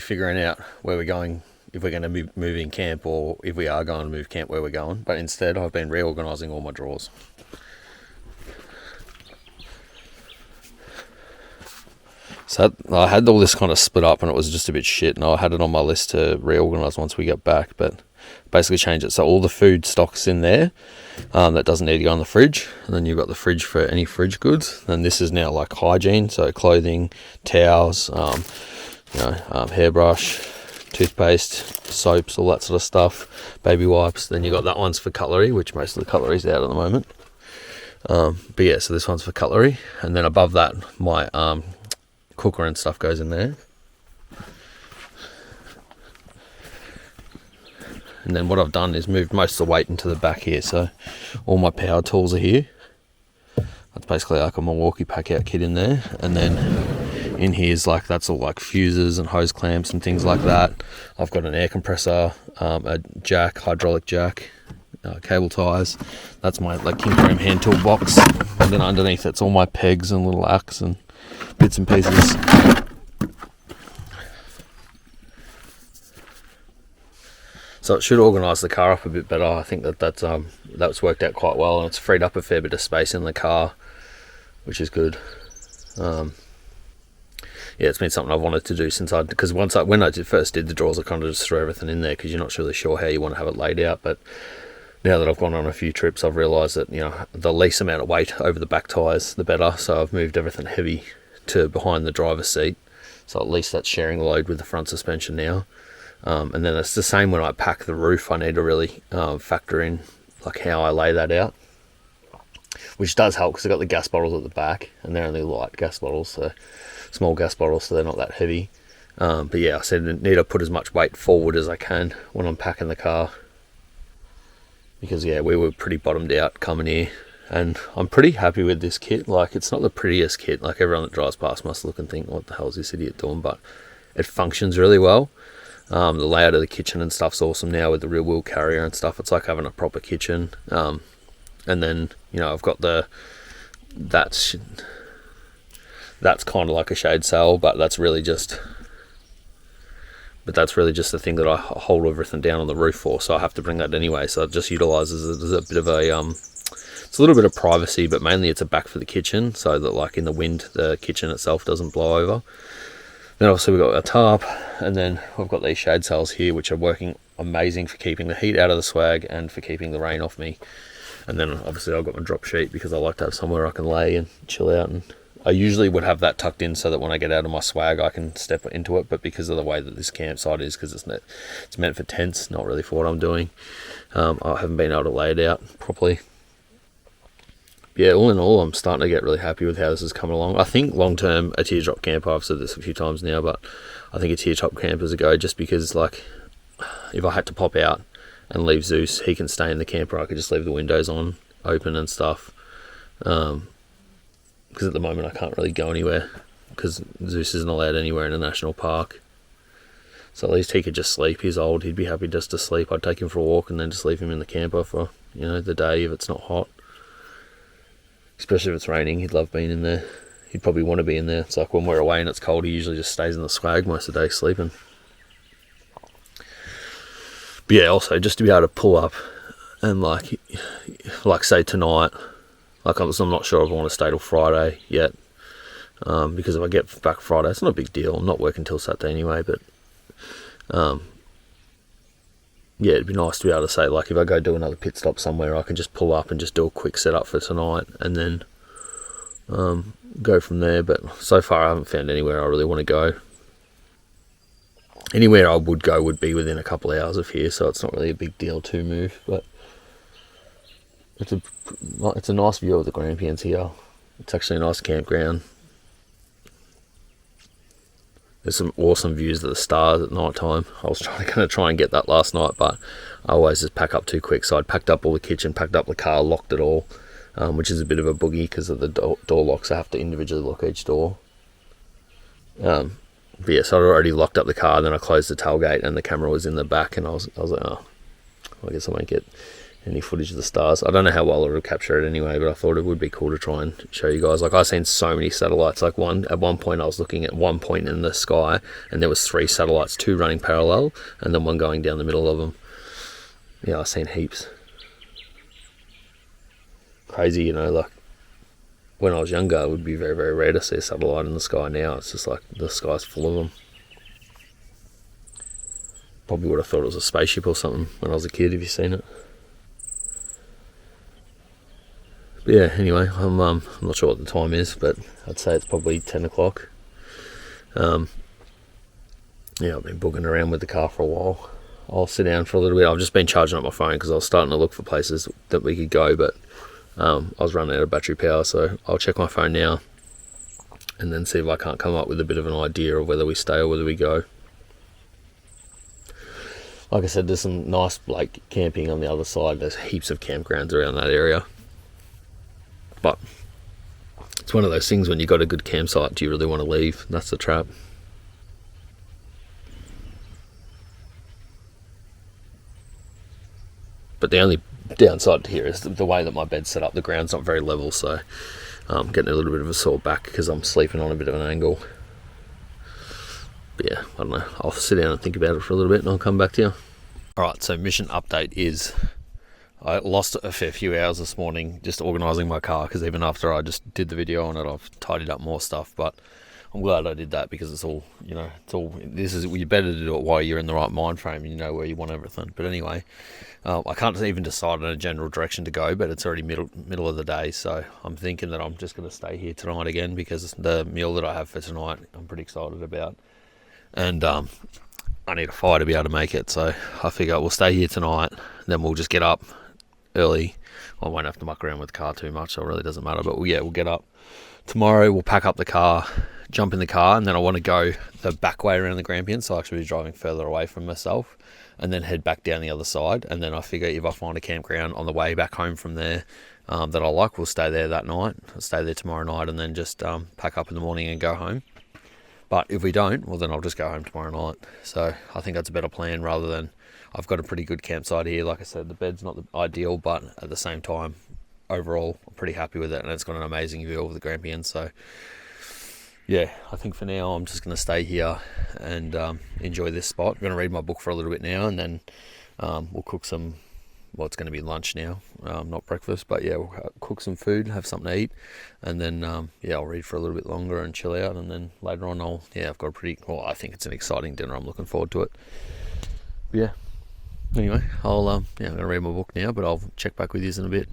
figuring out where we're going, if we're going to be moving camp, or if we are going to move camp, where we're going. But instead I've been reorganising all my drawers. So I had all this kind of split up and it was just a bit shit, and I had it on my list to reorganise once we get back, but basically change it. So all the food stock's in there, that doesn't need to go in the fridge, and then you've got the fridge for any fridge goods. And this is now like hygiene, so clothing, towels, hairbrush, toothpaste, soaps, all that sort of stuff, baby wipes. Then you got that one's for cutlery, which most of the cutlery's out at the moment. But yeah, so this one's for cutlery, and then above that my cooker and stuff goes in there. And then what I've done is moved most of the weight into the back here, so all my power tools are here. That's basically like a Milwaukee pack out kit in there, and then in here is like, that's all like fuses and hose clamps and things like that. I've got an air compressor, a jack, hydraulic jack, cable ties. That's my like king frame hand tool box, and then underneath that's all my pegs and little axe and bits and pieces. So it should organise the car up a bit better. I think that's worked out quite well, and it's freed up a fair bit of space in the car, which is good. Yeah, it's been something I've wanted to do since because when I first did the drawers, I kind of just threw everything in there because you're not really sure how you want to have it laid out. But now that I've gone on a few trips, I've realised that the least amount of weight over the back tyres, the better. So I've moved everything heavy to behind the driver's seat, so at least that's sharing the load with the front suspension now. And then it's the same when I pack the roof. I need to really factor in like how I lay that out, which does help because I've got the gas bottles at the back, and they're only light gas bottles, so small gas bottles, so they're not that heavy. But yeah, I said I need to put as much weight forward as I can when I'm packing the car, because yeah, we were pretty bottomed out coming here. And I'm pretty happy with this kit. Like, it's not the prettiest kit, like everyone that drives past must look and think, what the hell is this idiot doing? But it functions really well. The layout of the kitchen and stuff's awesome now with the rear wheel carrier and stuff. It's like having a proper kitchen. And then I've got that's kind of like a shade sail, but that's really just the thing that I hold everything down on the roof for, so I have to bring that anyway. So it just utilises it as a bit of a it's a little bit of privacy, but mainly it's a back for the kitchen, so that like in the wind the kitchen itself doesn't blow over. Then obviously we've got a tarp, and then we've got these shade sails here, which are working amazing for keeping the heat out of the swag and for keeping the rain off me. And then obviously I've got my drop sheet because I like to have somewhere I can lay and chill out, and I usually would have that tucked in so that when I get out of my swag I can step into it, but because of the way that this campsite is, because it's meant for tents, not really for what I'm doing, I haven't been able to lay it out properly. Yeah, all in all, I'm starting to get really happy with how this is coming along. I think long-term, a teardrop camper, I've said this a few times now, but I think a teardrop camper is a go, just because, like, if I had to pop out and leave Zeus, he can stay in the camper. I could just leave the windows open and stuff. Because at the moment I can't really go anywhere, because Zeus isn't allowed anywhere in a national park. So at least he could just sleep. He's old, he'd be happy just to sleep. I'd take him for a walk and then just leave him in the camper for, the day if it's not hot. Especially if it's raining, he'd love being in there. He'd probably want to be in there. It's like when we're away and it's cold, he usually just stays in the swag most of the day sleeping. But yeah, also just to be able to pull up and like say tonight, like I'm not sure if I want to stay till Friday yet, because if I get back Friday, it's not a big deal. I'm not working till Saturday anyway, but yeah, it'd be nice to be able to say, like, if I go do another pit stop somewhere, I can just pull up and just do a quick setup for tonight and then go from there. But so far I haven't found anywhere I really want to go. Anywhere I would go would be within a couple of hours of here, so it's not really a big deal to move. But it's a nice view of the Grampians here. It's actually a nice campground. There's some awesome views of the stars at night time. I was going to try and get that last night, but I always just pack up too quick. So I'd packed up all the kitchen, packed up the car, locked it all, which is a bit of a boogie because of the door locks. I have to individually lock each door. But yeah, so I'd already locked up the car, then I closed the tailgate and the camera was in the back, and I was like, oh, I guess I won't get any footage of the stars. I don't know how well it'll capture it anyway, but I thought it would be cool to try and show you guys. Like, I've seen so many satellites. Like, at one point I was looking at one point in the sky and there was 3 satellites, 2 running parallel and then one going down the middle of them. Yeah, I've seen heaps. Crazy, you know, like when I was younger it would be very, very rare to see a satellite in the sky. Now it's just like the sky's full of them. Probably would have thought it was a spaceship or something when I was a kid, if you've seen it. But yeah, anyway, I'm not sure what the time is, but I'd say it's probably 10 o'clock. Yeah, I've been booging around with the car for a while. I'll sit down for a little bit. I've just been charging up my phone because I was starting to look for places that we could go, but I was running out of battery power, so I'll check my phone now and then see if I can't come up with a bit of an idea of whether we stay or whether we go. Like I said, there's some nice like camping on the other side. There's heaps of campgrounds around that area. But it's one of those things, when you got a good campsite, do you really want to leave? That's the trap. But the only downside here is the way that my bed's set up. The ground's not very level, so I'm getting a little bit of a sore back because I'm sleeping on a bit of an angle. But yeah, I don't know. I'll sit down and think about it for a little bit and I'll come back to you. Alright, so mission update is I lost a fair few hours this morning just organising my car, because even after I just did the video on it, I've tidied up more stuff. But I'm glad I did that, because it's all, you know, you better to do it while you're in the right mind frame and you know where you want everything. But anyway, I can't even decide on a general direction to go, but it's already middle of the day, so I'm thinking that I'm just going to stay here tonight again, because the meal that I have for tonight I'm pretty excited about, and I need a fire to be able to make it. So I figure we'll stay here tonight, then we'll just get up early. I won't have to muck around with the car too much, so it really doesn't matter. But we'll get up tomorrow, we'll pack up the car, jump in the car, and then I want to go the back way around the Grampians, so I'll actually be driving further away from myself, and then head back down the other side. And then I figure if I find a campground on the way back home from there that I like, we'll stay there that night. I'll stay there tomorrow night and then just pack up in the morning and go home. But if we don't, well, then I'll just go home tomorrow night. So I think that's a better plan, rather than, I've got a pretty good campsite here. Like I said, the bed's not the ideal, but at the same time, overall, I'm pretty happy with it, and it's got an amazing view of the Grampians. So yeah, I think for now I'm just going to stay here and enjoy this spot. I'm going to read my book for a little bit now, and then we'll cook some, well, it's going to be lunch now, not breakfast, but yeah, we'll cook some food, have something to eat, and then I'll read for a little bit longer and chill out, and then later on I've got I think it's an exciting dinner. I'm looking forward to it. But yeah, anyway, I'm going to read my book now, but I'll check back with you in a bit.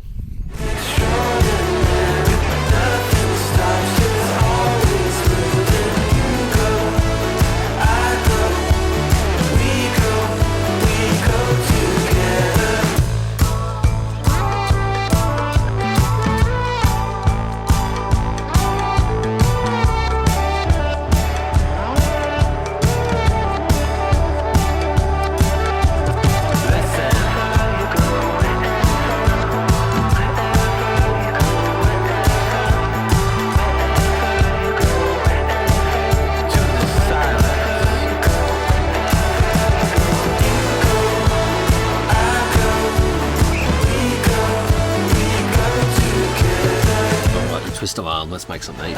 Twist of arm, let's make something eat.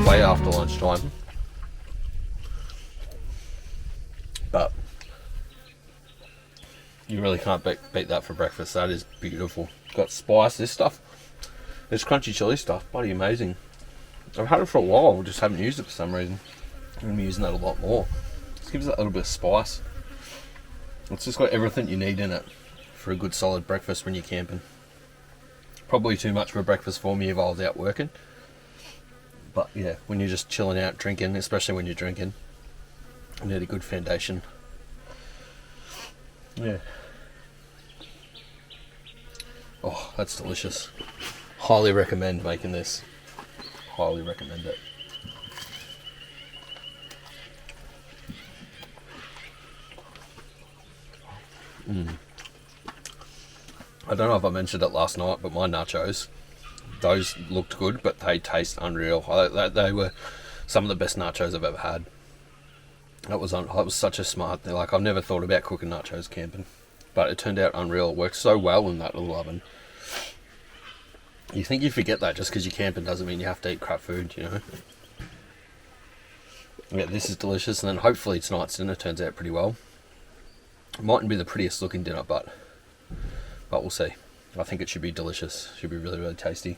Way after lunchtime, but you really can't beat that for breakfast. That is beautiful. Got spice. This stuff, this crunchy chili stuff, bloody amazing. I've had it for a while, just haven't used it for some reason. I'm going to be using that a lot more. Just gives it a little bit of spice. It's just got everything you need in it for a good solid breakfast when you're camping. Probably too much for breakfast for me if I was out working. But yeah, when you're just chilling out drinking, especially when you're drinking, you need a good foundation. Yeah. Oh, that's delicious. Highly recommend making this. Highly recommend it. I don't know if I mentioned it last night, but my nachos, those looked good, but they taste unreal. They were some of the best nachos I've ever had. That was such a smart thing. Like, I've never thought about cooking nachos camping, but it turned out unreal. It worked so well in that little oven. You think you forget that just because you're camping doesn't mean you have to eat crap food, you know. Yeah, this is delicious, and then hopefully tonight's dinner turns out pretty well. It mightn't be the prettiest looking dinner, but we'll see. I think it should be delicious. Should be really, really tasty.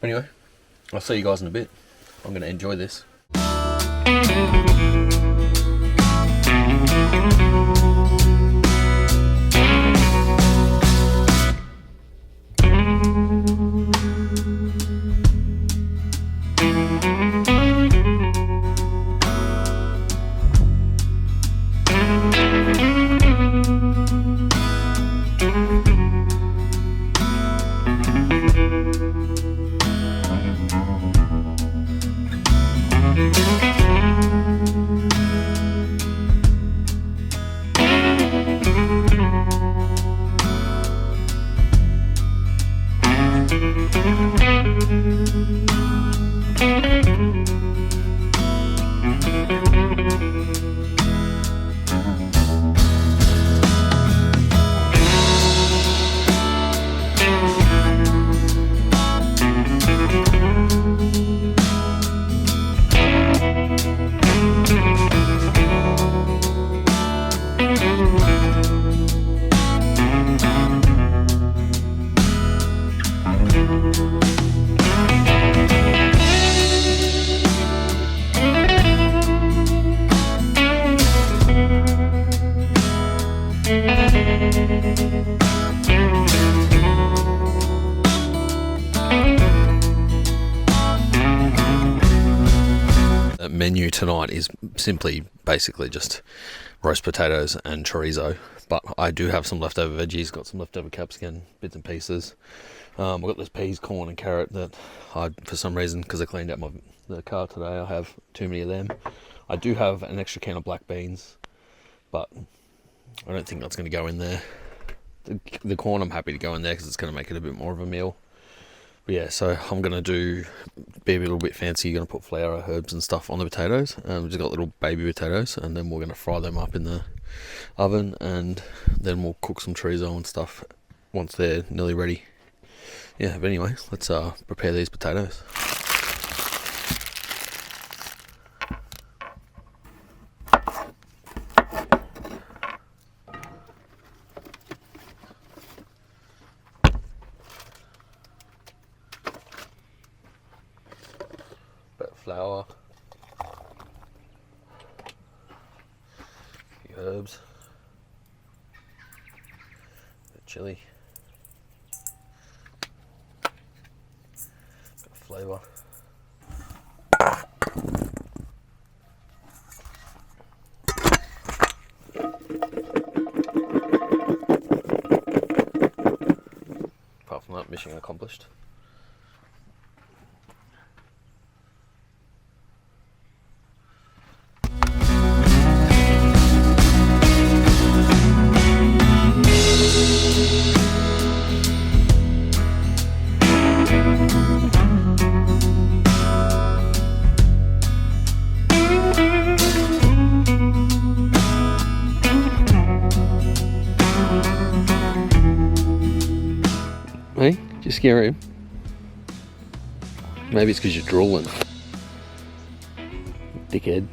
Anyway, I'll see you guys in a bit. I'm going to enjoy this. Menu tonight is simply basically just roast potatoes and chorizo, but I do have some leftover veggies, got some leftover capsicum, bits and pieces. I've got this peas, corn and carrot that I, for some reason, because I cleaned out the car today, I have too many of them. I do have an extra can of black beans, but I don't think that's going to go in there. The corn I'm happy to go in there because it's going to make it a bit more of a meal. But yeah, so I'm going to be a little bit fancy. You're going to put flour, herbs and stuff on the potatoes. We've just got little baby potatoes, and then we're going to fry them up in the oven, and then we'll cook some chorizo and stuff once they're nearly ready. Yeah, but anyway, let's prepare these potatoes. Flour, a few herbs, a bit of chili, a bit of flavour. Apart from that, mission accomplished. you scare him? Maybe it's because you're drooling. Dickhead.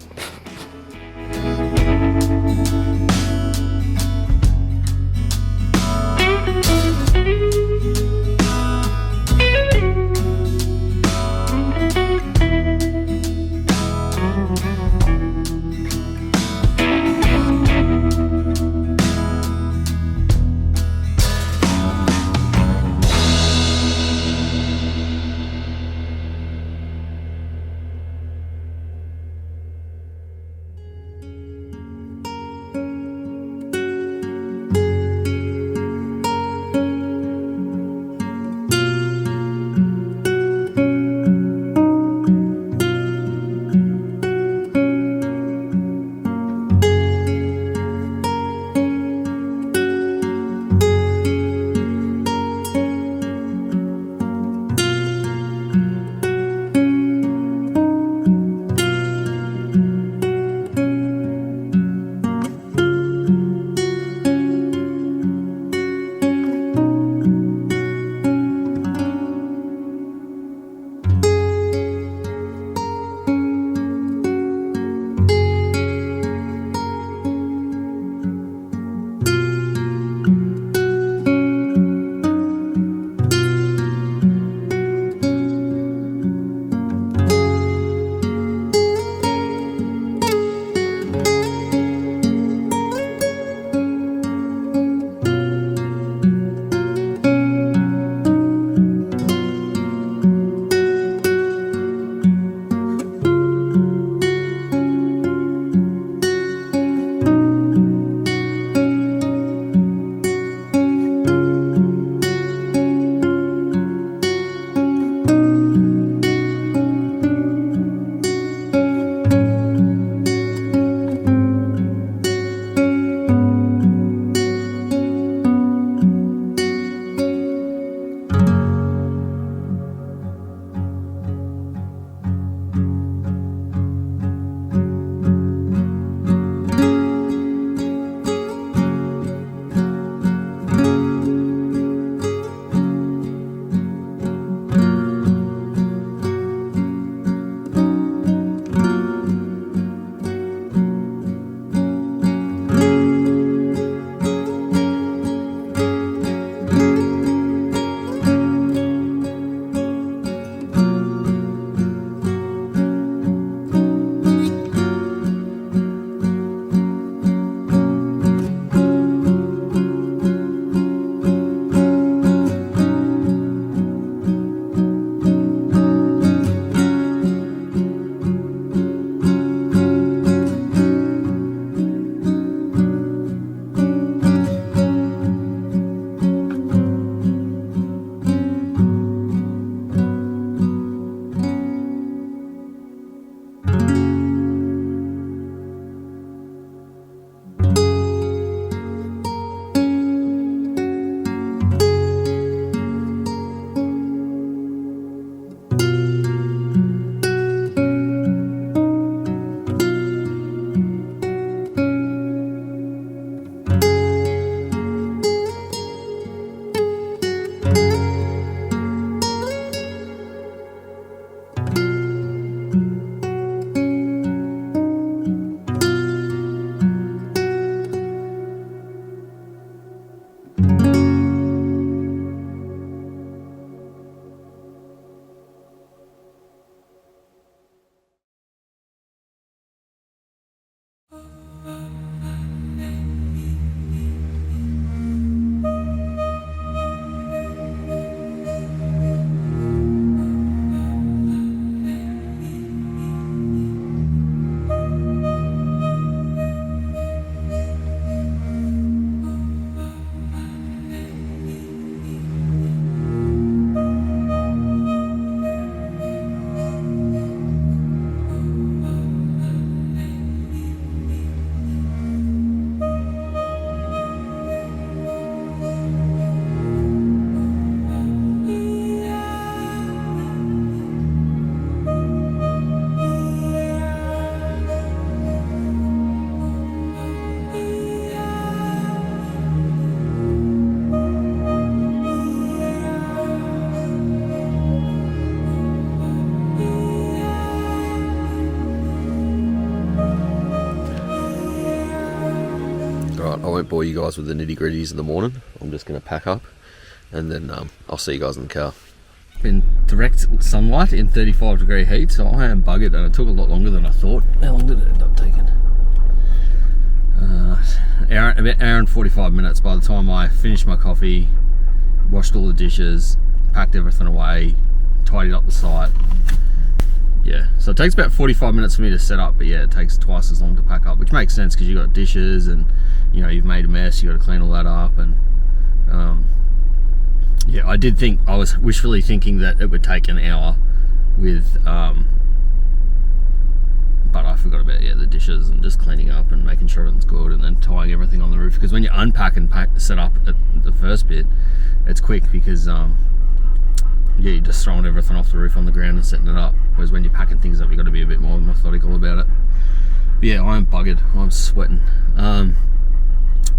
Alright, I won't bore you guys with the nitty gritties in the morning. I'm just going to pack up and then I'll see you guys in the car. In direct sunlight in 35 degree heat, so I am buggered, and it took a lot longer than I thought. How long did it end up taking? About an hour and 45 minutes by the time I finished my coffee, washed all the dishes, packed everything away, tidied up the site. Yeah, so it takes about 45 minutes for me to set up, but yeah, it takes twice as long to pack up, which makes sense because you've got dishes and, you know, you've made a mess, you got to clean all that up. And yeah, I did think, I was wishfully thinking that it would take an hour with, but I forgot about, yeah, the dishes and just cleaning up and making sure everything's good and then tying everything on the roof. Because when you unpack and set up at the first bit, it's quick because, yeah, you're just throwing everything off the roof on the ground and setting it up. Whereas when you're packing things up, you've got to be a bit more methodical about it. But yeah, I'm buggered. I'm sweating.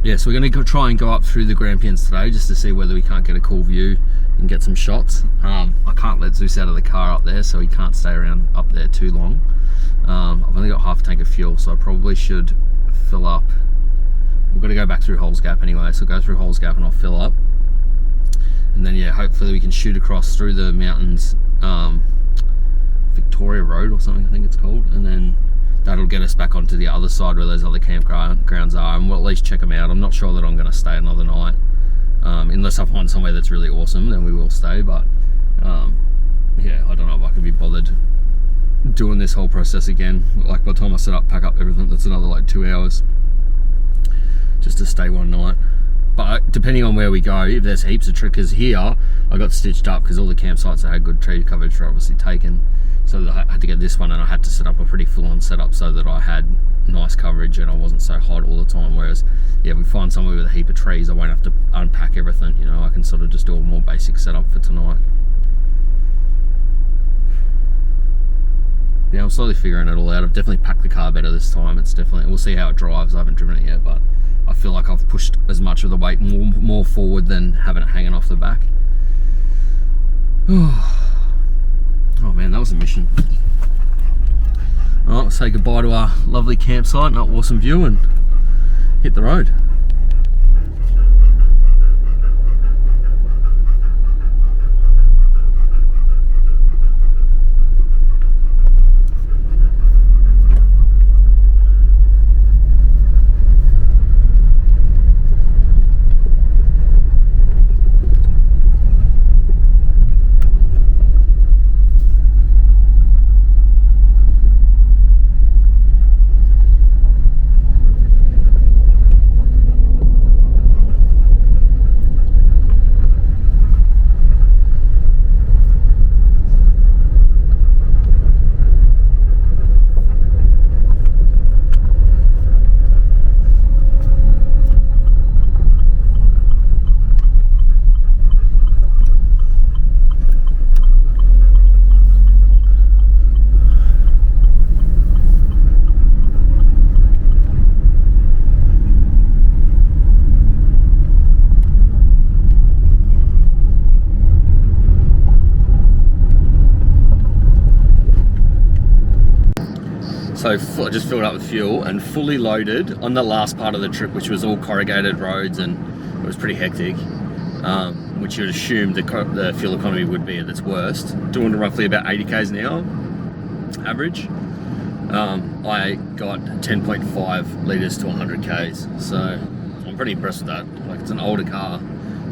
Yeah, so we're going to try and go up through the Grampians today just to see whether we can't get a cool view and get some shots. I can't let Zeus out of the car up there, so he can't stay around up there too long. I've only got half a tank of fuel, so I probably should fill up. We've got to go back through Holes Gap anyway, so go through Holes Gap and I'll fill up. And then, yeah, hopefully we can shoot across through the mountains, Victoria Road or something I think it's called, and then that'll get us back onto the other side where those other campgrounds are, and we'll at least check them out. I'm not sure that I'm going to stay another night, unless I find somewhere that's really awesome, then we will stay. But yeah, I don't know if I can be bothered doing this whole process again. Like, by the time I set up, pack up everything, that's another like 2 hours just to stay one night. But depending on where we go, if there's heaps of trickers here, I got stitched up because all the campsites that had good tree coverage were obviously taken. So I had to get this one, and I had to set up a pretty full-on setup so that I had nice coverage and I wasn't so hot all the time. Whereas, yeah, if we find somewhere with a heap of trees, I won't have to unpack everything. You know, I can sort of just do a more basic setup for tonight. Yeah, I'm slowly figuring it all out. I've definitely packed the car better this time. It's definitely, we'll see how it drives. I haven't driven it yet, but I feel like I've pushed as much of the weight more forward than having it hanging off the back. Oh man, that was a mission. Alright, let's say goodbye to our lovely campsite and our awesome view and hit the road. So I just filled up with fuel and fully loaded on the last part of the trip, which was all corrugated roads and it was pretty hectic, which you'd assume the fuel economy would be at its worst. Doing roughly about 80 k's an hour average. I got 10.5 litres to 100 k's, so I'm pretty impressed with that. Like, it's an older car,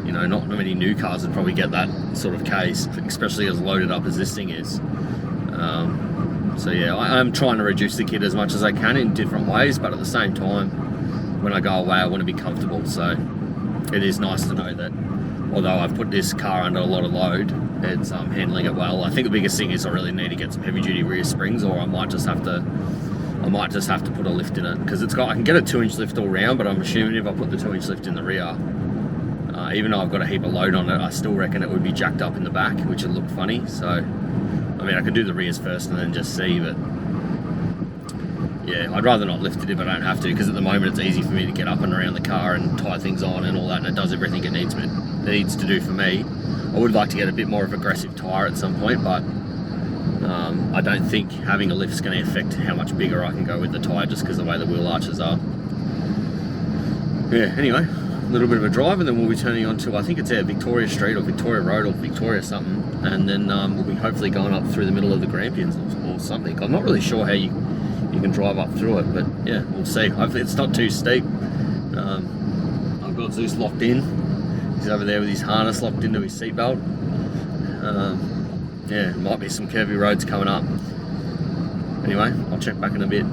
you know, not many new cars would probably get that sort of case, especially as loaded up as this thing is. So yeah, I'm trying to reduce the kit as much as I can in different ways, but at the same time, when I go away, I want to be comfortable. So it is nice to know that although I've put this car under a lot of load, it's handling it well. I think the biggest thing is I really need to get some heavy duty rear springs, or I might just have to put a lift in it, because I can get a 2-inch lift all round, but I'm assuming if I put the 2-inch lift in the rear, even though I've got a heap of load on it, I still reckon it would be jacked up in the back, which would look funny. So I mean, I could do the rears first and then just see, but yeah, I'd rather not lift it if I don't have to, because at the moment it's easy for me to get up and around the car and tie things on and all that, and it does everything it needs to do for me. I would like to get a bit more of aggressive tyre at some point, but I don't think having a lift is going to affect how much bigger I can go with the tyre, just because of the way the wheel arches are. Yeah, anyway, a little bit of a drive, and then we'll be turning onto, I think it's Victoria Street or Victoria Road or Victoria something, and then we'll be hopefully going up through the middle of the Grampians or something. I'm not really sure how you can drive up through it, but yeah, we'll see. Hopefully it's not too steep. I've got Zeus locked in. He's over there with his harness locked into his seatbelt. Yeah, might be some curvy roads coming up. Anyway, I'll check back in a bit.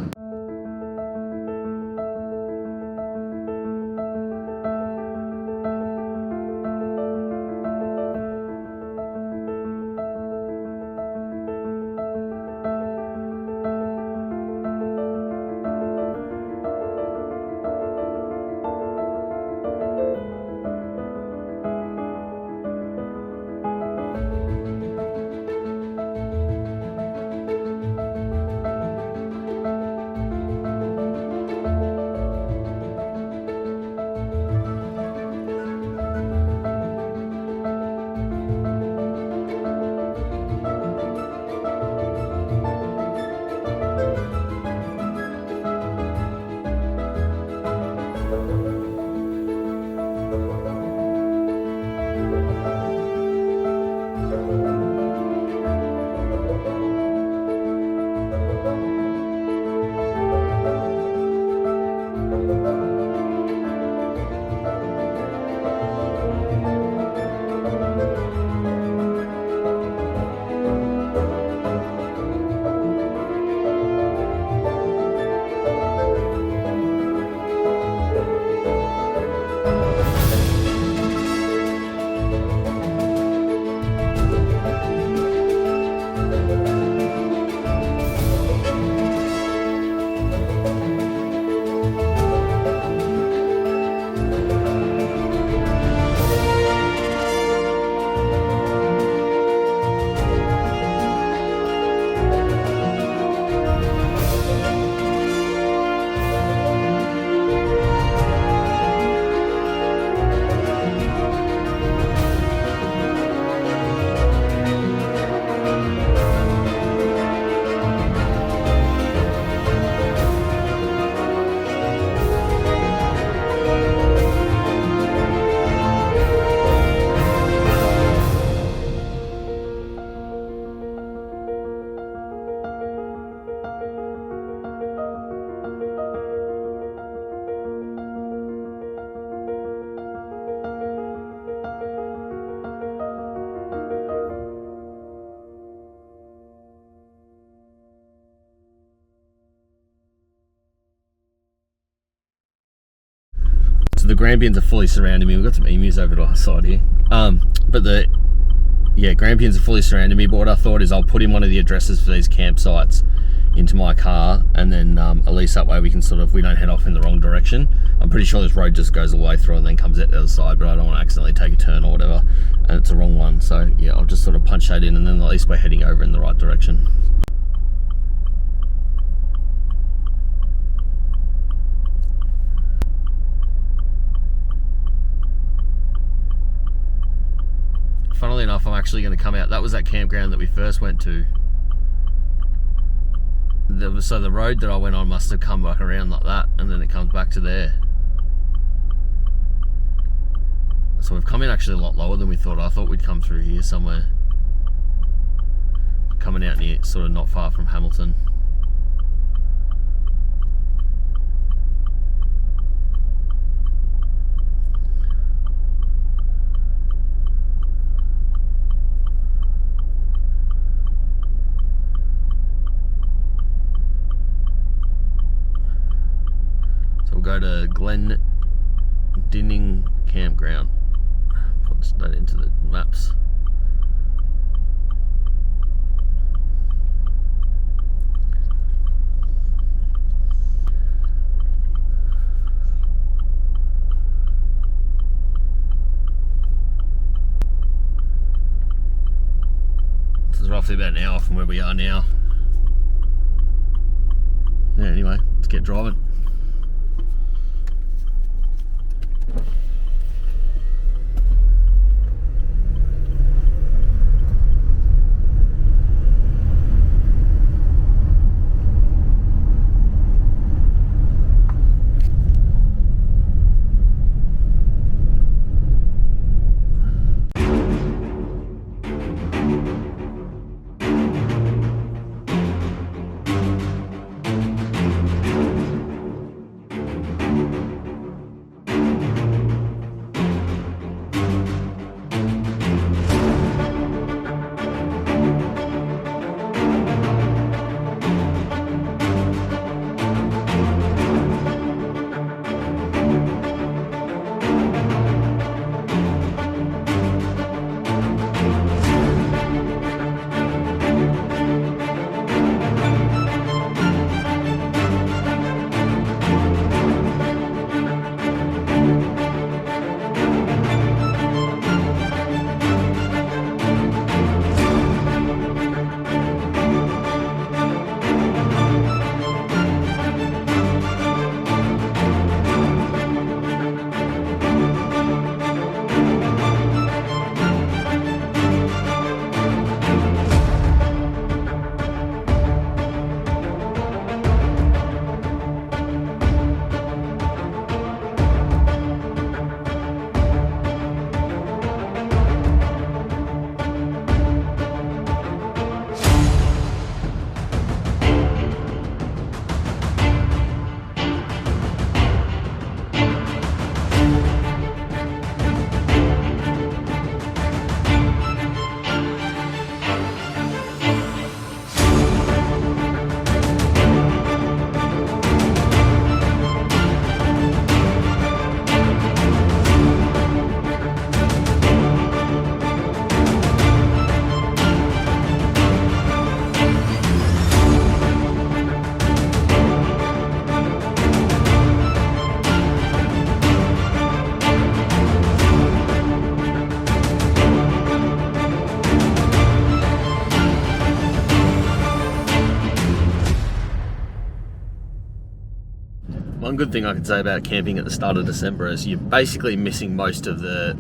So the Grampians are fully surrounding me. We've got some emus over to our side here. Grampians are fully surrounding me, but what I thought is I'll put in one of the addresses for these campsites into my car, and then at least that way we can we don't head off in the wrong direction. I'm pretty sure this road just goes all the way through and then comes out the other side, but I don't want to accidentally take a turn or whatever, and it's the wrong one. So yeah, I'll just punch that in, and then at least we're heading over in the right direction. Funnily enough, I'm actually going to come out. That was that campground that we first went to. So the road that I went on must have come back around like that, and then it comes back to there. So we've come in actually a lot lower than we thought. I thought we'd come through here somewhere. Coming out near, not far from Hamilton. Go to Glendinning Campground. Put that into the maps. This is roughly about an hour from where we are now. Yeah, anyway, let's get driving. good thing I can say about camping at the start of December is you're basically missing most of the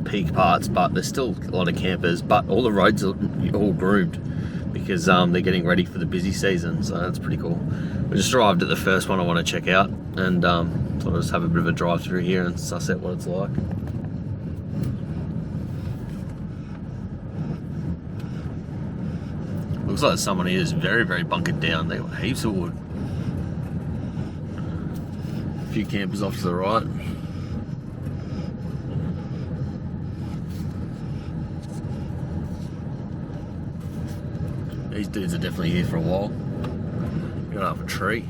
peak parts, but there's still a lot of campers, but all the roads are all groomed because they're getting ready for the busy season, so that's pretty cool. We just arrived at the first one I want to check out, and thought I'll just have a bit of a drive through here and suss out what it's like. Looks like someone here is very, very bunkered down. They got heaps of wood. A few campers off to the right. These dudes are definitely here for a while. Got up a tree.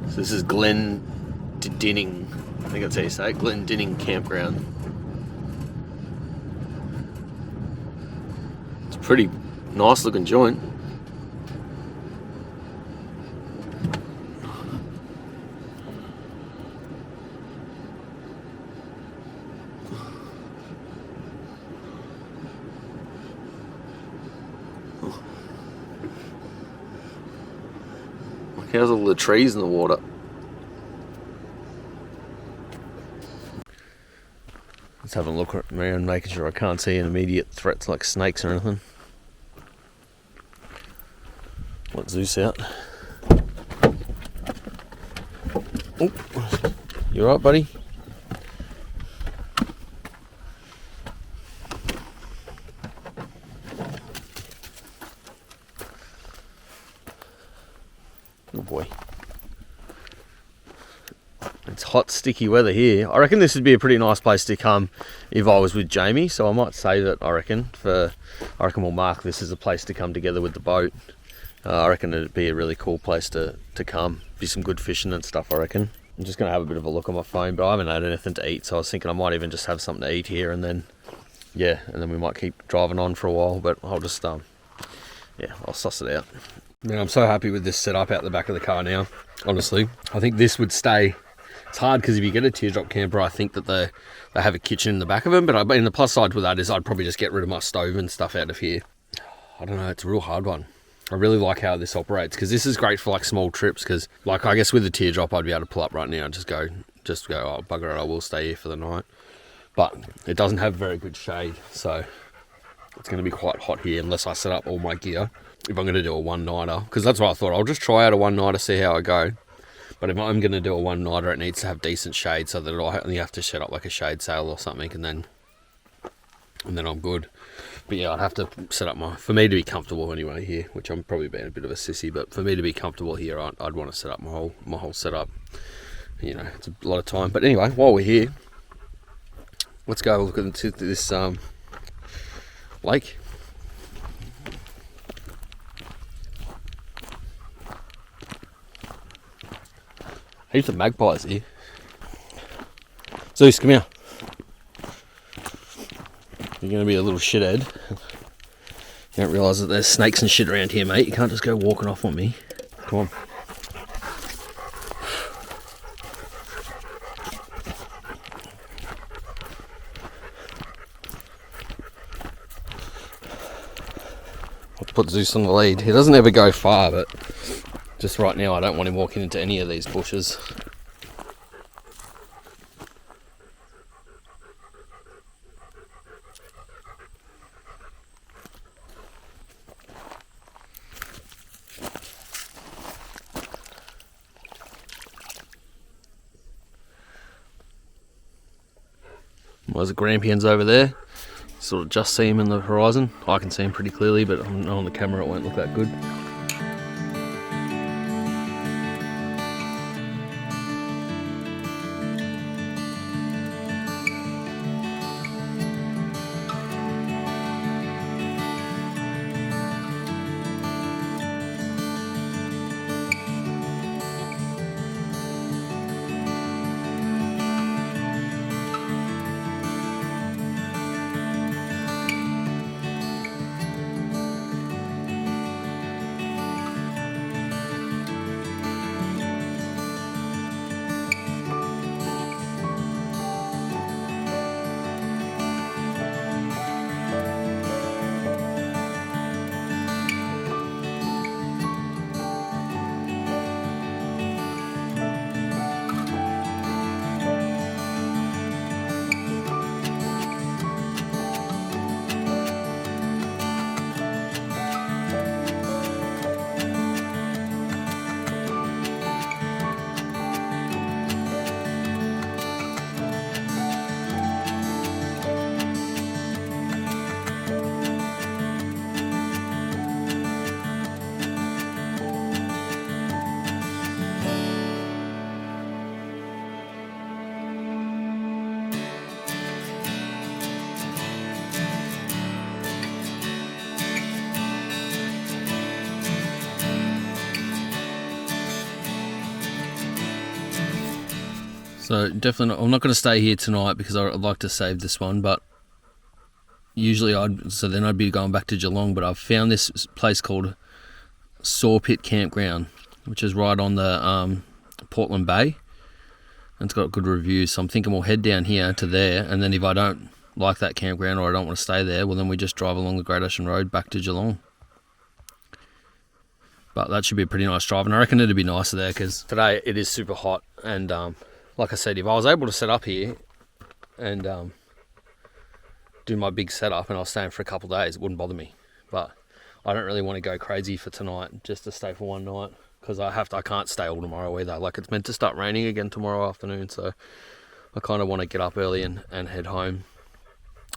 So this is Glendinning, I think that's how you say it, Glendinning Campground. It's a pretty nice looking joint. How's all the trees in the water? Let's have a look around, making sure I can't see any immediate threats like snakes or anything. Let Zeus out. Oh, you alright, buddy? Oh boy. It's hot, sticky weather here. I reckon this would be a pretty nice place to come if I was with Jamie, so I might save it, I reckon we'll mark this as a place to come together with the boat. I reckon it'd be a really cool place to come. Be some good fishing and stuff, I reckon. I'm just going to have a bit of a lock on my phone, but I haven't had anything to eat, so I was thinking I might even just have something to eat here, and then, yeah, and then we might keep driving on for a while, but I'll just, yeah, I'll suss it out. Man, I'm so happy with this setup out the back of the car now, honestly. I think this would stay. It's hard because if you get a teardrop camper, I think that they have a kitchen in the back of them, but in the plus side with that is I'd probably just get rid of my stove and stuff out of here. I don't know, it's a real hard one. I really like how this operates because this is great for like small trips because like I guess with the teardrop I'd be able to pull up right now and just go, oh bugger it, I will stay here for the night. But it doesn't have very good shade, so it's going to be quite hot here unless I set up all my gear. If I'm going to do a one-nighter, because that's what I thought, I'll just try out a one-nighter, see how I go. But if I'm going to do a one-nighter, it needs to have decent shade so that I only have to set up like a shade sail or something, and then I'm good. But yeah, I'd have to set up for me to be comfortable anyway here, which I'm probably being a bit of a sissy, but for me to be comfortable here, I'd want to set up my whole setup. You know, it's a lot of time. But anyway, while we're here, let's go look into this lake. Heaps of magpies here. Zeus, come here. You're going to be a little shithead. You don't realise that there's snakes and shit around here, mate. You can't just go walking off on me. Come on. I'll put Zeus on the lead. He doesn't ever go far, but just right now I don't want him walking into any of these bushes. There's the Grampians over there. Sort of just see him in the horizon. I can see him pretty clearly, but on the camera it won't look that good. So definitely not, I'm not going to stay here tonight because I'd like to save this one, but usually then I'd be going back to Geelong, but I've found this place called Sawpit Campground, which is right on the Portland Bay, and it's got good reviews, so I'm thinking we'll head down here to there, and then if I don't like that campground or I don't want to stay there, well then we just drive along the Great Ocean Road back to Geelong. But that should be a pretty nice drive, and I reckon it'd be nicer there because today it is super hot, and like I said, if I was able to set up here and do my big setup and I was staying for a couple of days, it wouldn't bother me. But I don't really want to go crazy for tonight just to stay for one night, because I can't stay all tomorrow either. Like, it's meant to start raining again tomorrow afternoon, so I kind of want to get up early and head home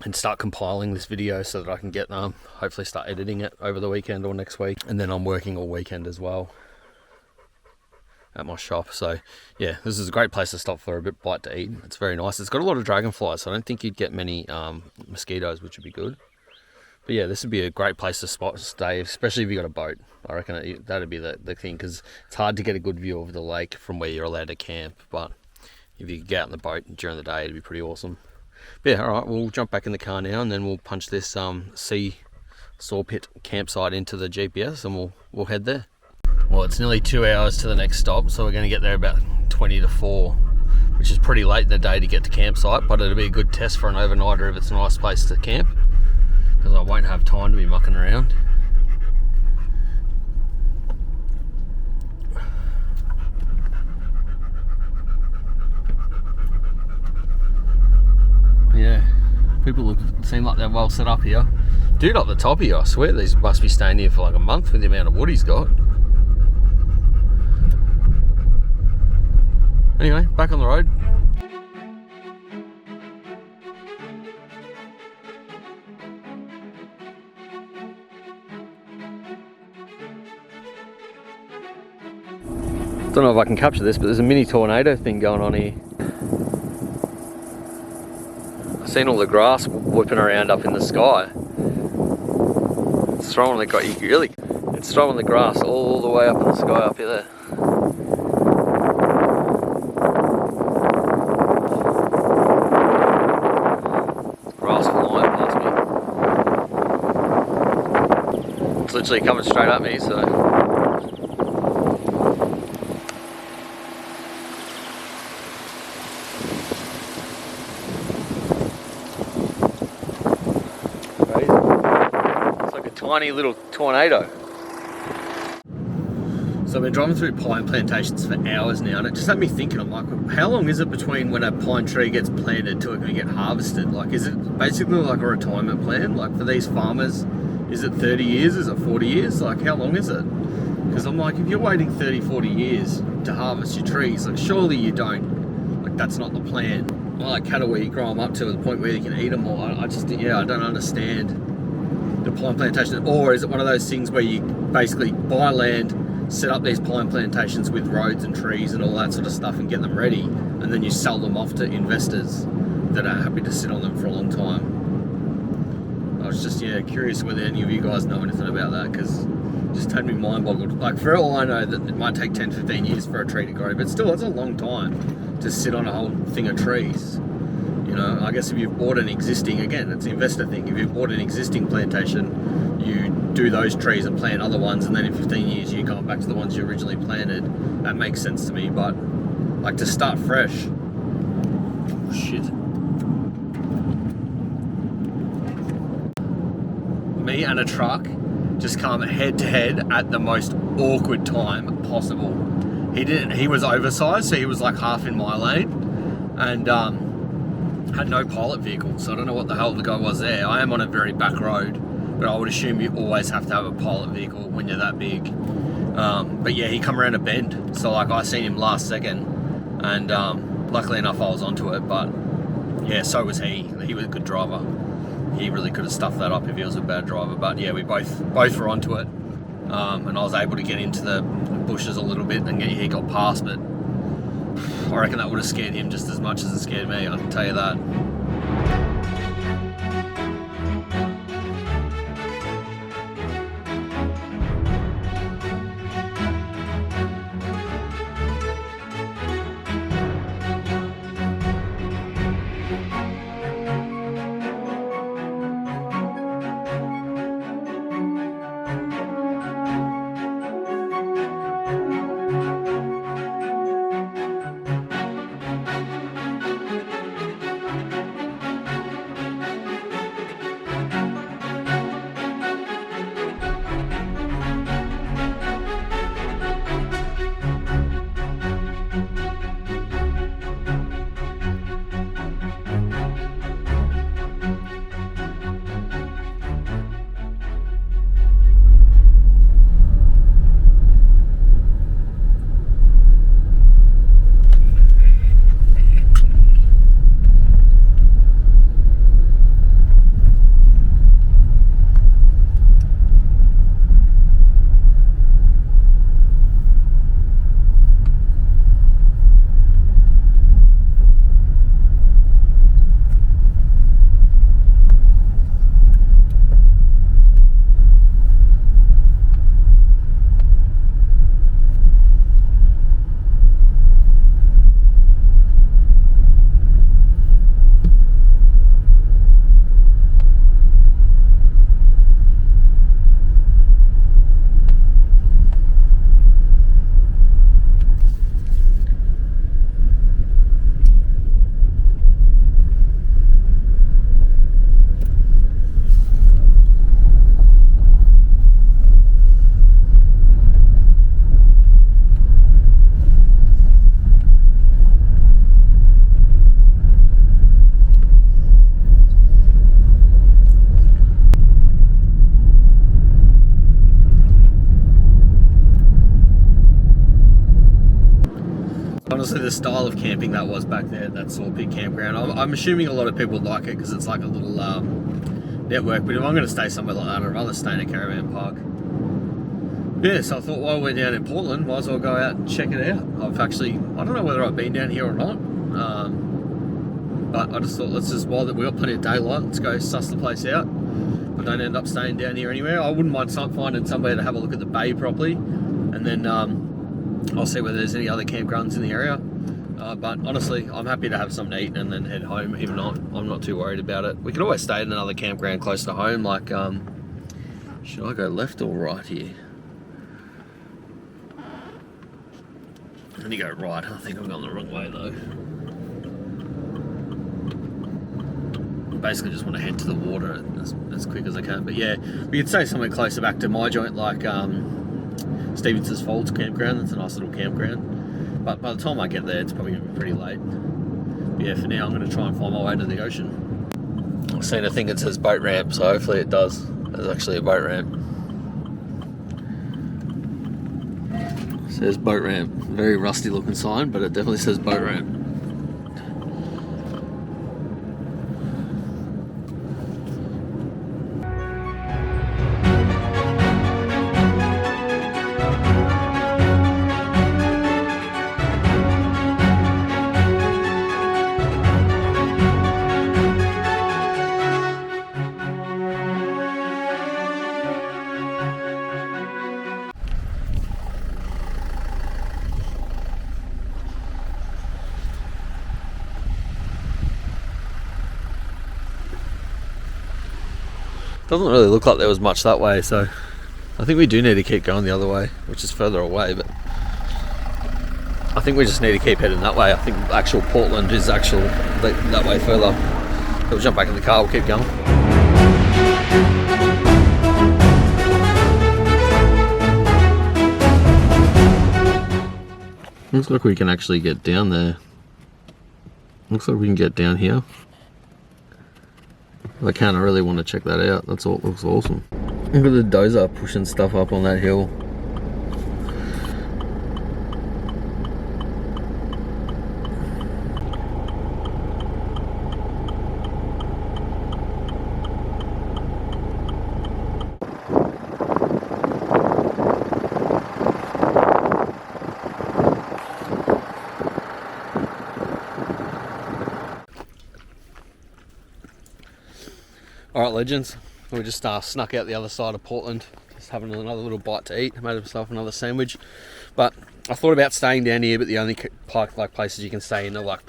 and start compiling this video so that I can get hopefully start editing it over the weekend or next week. And then I'm working all weekend as well at my shop. So yeah, this is a great place to stop for a bite to eat. It's very nice. It's got a lot of dragonflies, so I don't think you'd get many mosquitoes, which would be good. But yeah, this would be a great place to stay, especially if you got a boat. I reckon that'd be the thing, because it's hard to get a good view of the lake from where you're allowed to camp, but if you could get out in the boat during the day, it'd be pretty awesome. But yeah, alright, we'll jump back in the car now, and then we'll punch this Sawpit campsite into the GPS, and we'll head there. Well, it's nearly 2 hours to the next stop, so we're going to get there about 20 to 4, which is pretty late in the day to get to campsite, but it'll be a good test for an overnighter if it's a nice place to camp, because I won't have time to be mucking around. Yeah, people seem like they're well set up here. Dude up the top here, I swear these must be staying here for like a month with the amount of wood he's got. Anyway, back on the road. Don't know if I can capture this, but there's a mini tornado thing going on here. I've seen all the grass whipping around up in the sky. It's throwing it's throwing the grass all the way up in the sky up here there. Grass flying past me. It's literally coming straight at me, so. Tiny little tornado. So I've been driving through pine plantations for hours now, and it just had me thinking, I'm like, how long is it between when a pine tree gets planted to it can get harvested? Like, is it basically like a retirement plan? Like, for these farmers, is it 30 years? Is it 40 years? Like, how long is it? Because I'm like, if you're waiting 30, 40 years to harvest your trees, like, surely you don't, like, that's not the plan. Well, like cattle, where you grow them up to the point where you can eat them all. I don't understand the pine plantation. Or is it one of those things where you basically buy land, set up these pine plantations with roads and trees and all that sort of stuff and get them ready, and then you sell them off to investors that are happy to sit on them for a long time? I was just curious whether any of you guys know anything about that, because it just had me mind boggled. Like, for all I know, that it might take 10-15 years for a tree to grow, but still, that's a long time to sit on a whole thing of trees. You know, I guess if you've bought an existing, again, it's an investor thing, if you've bought an existing plantation, you do those trees and plant other ones, and then in 15 years you go back to the ones you originally planted. That makes sense to me, but like, to start fresh, shit. Me and a truck just come head to head at the most awkward time possible. He was oversized, so he was like half in my lane, and had no pilot vehicle, so I don't know what the hell the guy was there. I am on a very back road, but I would assume you always have to have a pilot vehicle when you're that big. But yeah, he come around a bend, so like, I seen him last second, and luckily enough I was onto it. But yeah, so was he. He was a good driver. He really could have stuffed that up if he was a bad driver. But yeah, we both were onto it, and I was able to get into the bushes a little bit, and he got past, but I reckon that would have scared him just as much as it scared me, I can tell you that. honestly the style of camping that was back there at that Sawpit campground. I'm assuming a lot of people like it because it's like a little network, but if I'm going to stay somewhere like that, I'd rather stay in a caravan park. Yeah, so I thought while we're down in Portland, might as well go out and check it out. I don't know whether I've been down here or not, but I just thought while we've got plenty of daylight, let's go suss the place out. I don't end up staying down here anywhere. I wouldn't mind finding somewhere to have a look at the bay properly, and then I'll see whether there's any other campgrounds in the area. But honestly, I'm happy to have something to eat and then head home. Even though I'm not too worried about it. We can always stay at another campground close to home. Like, should I go left or right here? I'm gonna go right. I think I'm going the wrong way though. I basically just want to head to the water as quick as I can. But yeah, we could stay somewhere closer back to my joint, like Stevenson's Falls campground. That's a nice little campground. But by the time I get there, it's probably going to be pretty late. But yeah, for now, I'm going to try and find my way to the ocean. I've seen a thing that says boat ramp, so hopefully it does. There's actually a boat ramp. It says boat ramp. Very rusty looking sign, but it definitely says boat ramp. Doesn't really look like there was much that way, so I think we do need to keep going the other way, which is further away, but I think we just need to keep heading that way. I think actual Portland is that way further. We'll jump back in the car, we'll keep going. Looks like we can actually get down there. Looks like we can get down here. If I can, I really want to check that out. That's all. It looks awesome. Look at the dozer pushing stuff up on that hill. Alright legends, we just snuck out the other side of Portland, just having another little bite to eat. I made myself another sandwich, but I thought about staying down here, but the only like places you can stay in are like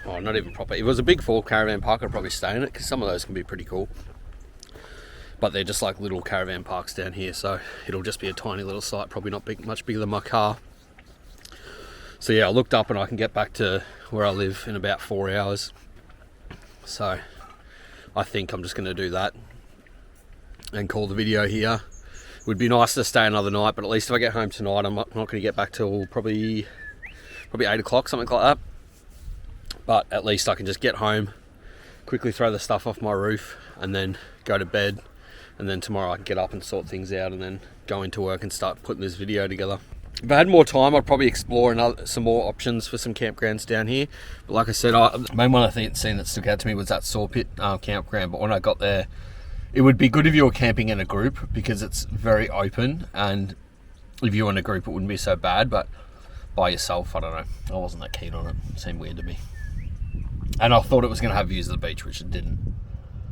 not even proper. If it was a big full caravan park, I'd probably stay in it because some of those can be pretty cool, but they're just like little caravan parks down here, so it'll just be a tiny little site, probably not much bigger than my car. So yeah, I looked up and I can get back to where I live in about 4 hours, so I think I'm just going to do that and call the video here. It would be nice to stay another night, but at least if I get home tonight, I'm not going to get back till probably 8 o'clock, something like that. But at least I can just get home, quickly throw the stuff off my roof, and then go to bed. And then tomorrow I can get up and sort things out, and then go into work and start putting this video together. If I had more time, I'd probably explore some more options for some campgrounds down here. But like I said, the main one I think seen that stuck out to me was that Sawpit campground. But when I got there, it would be good if you were camping in a group because it's very open. And if you were in a group, it wouldn't be so bad. But by yourself, I don't know. I wasn't that keen on it. It seemed weird to me. And I thought it was going to have views of the beach, which it didn't.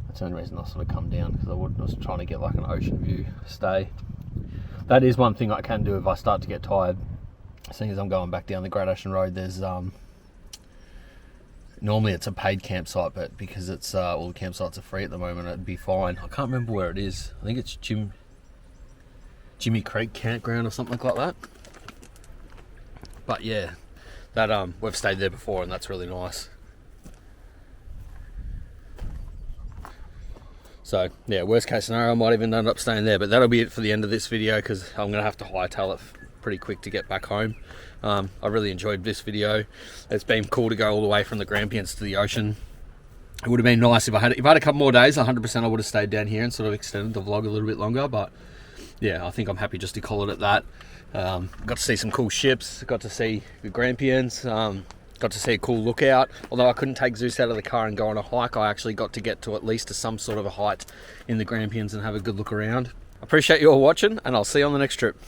That's the only reason I sort of come down, because I was trying to get like an ocean view stay. That is one thing I can do if I start to get tired. Seeing as I'm going back down the Great Ocean Road, there's normally it's a paid campsite, but because it's all the campsites are free at the moment, it'd be fine. I can't remember where it is. I think it's Jimmy Creek Campground or something like that. But yeah, that we've stayed there before, and that's really nice. So yeah, worst case scenario, I might even end up staying there, but that'll be it for the end of this video because I'm gonna have to hightail it pretty quick to get back home. I really enjoyed this video. It's been cool to go all the way from the Grampians to the ocean. It would have been nice if I had a couple more days. 100% I would have stayed down here and sort of extended the vlog a little bit longer, but yeah, I think I'm happy just to call it at that. Got to see some cool ships, got to see the Grampians, got to see a cool lookout. Although I couldn't take Zeus out of the car and go on a hike, I actually got to get to at least some sort of a height in the Grampians and have a good look around. I appreciate you all watching, and I'll see you on the next trip.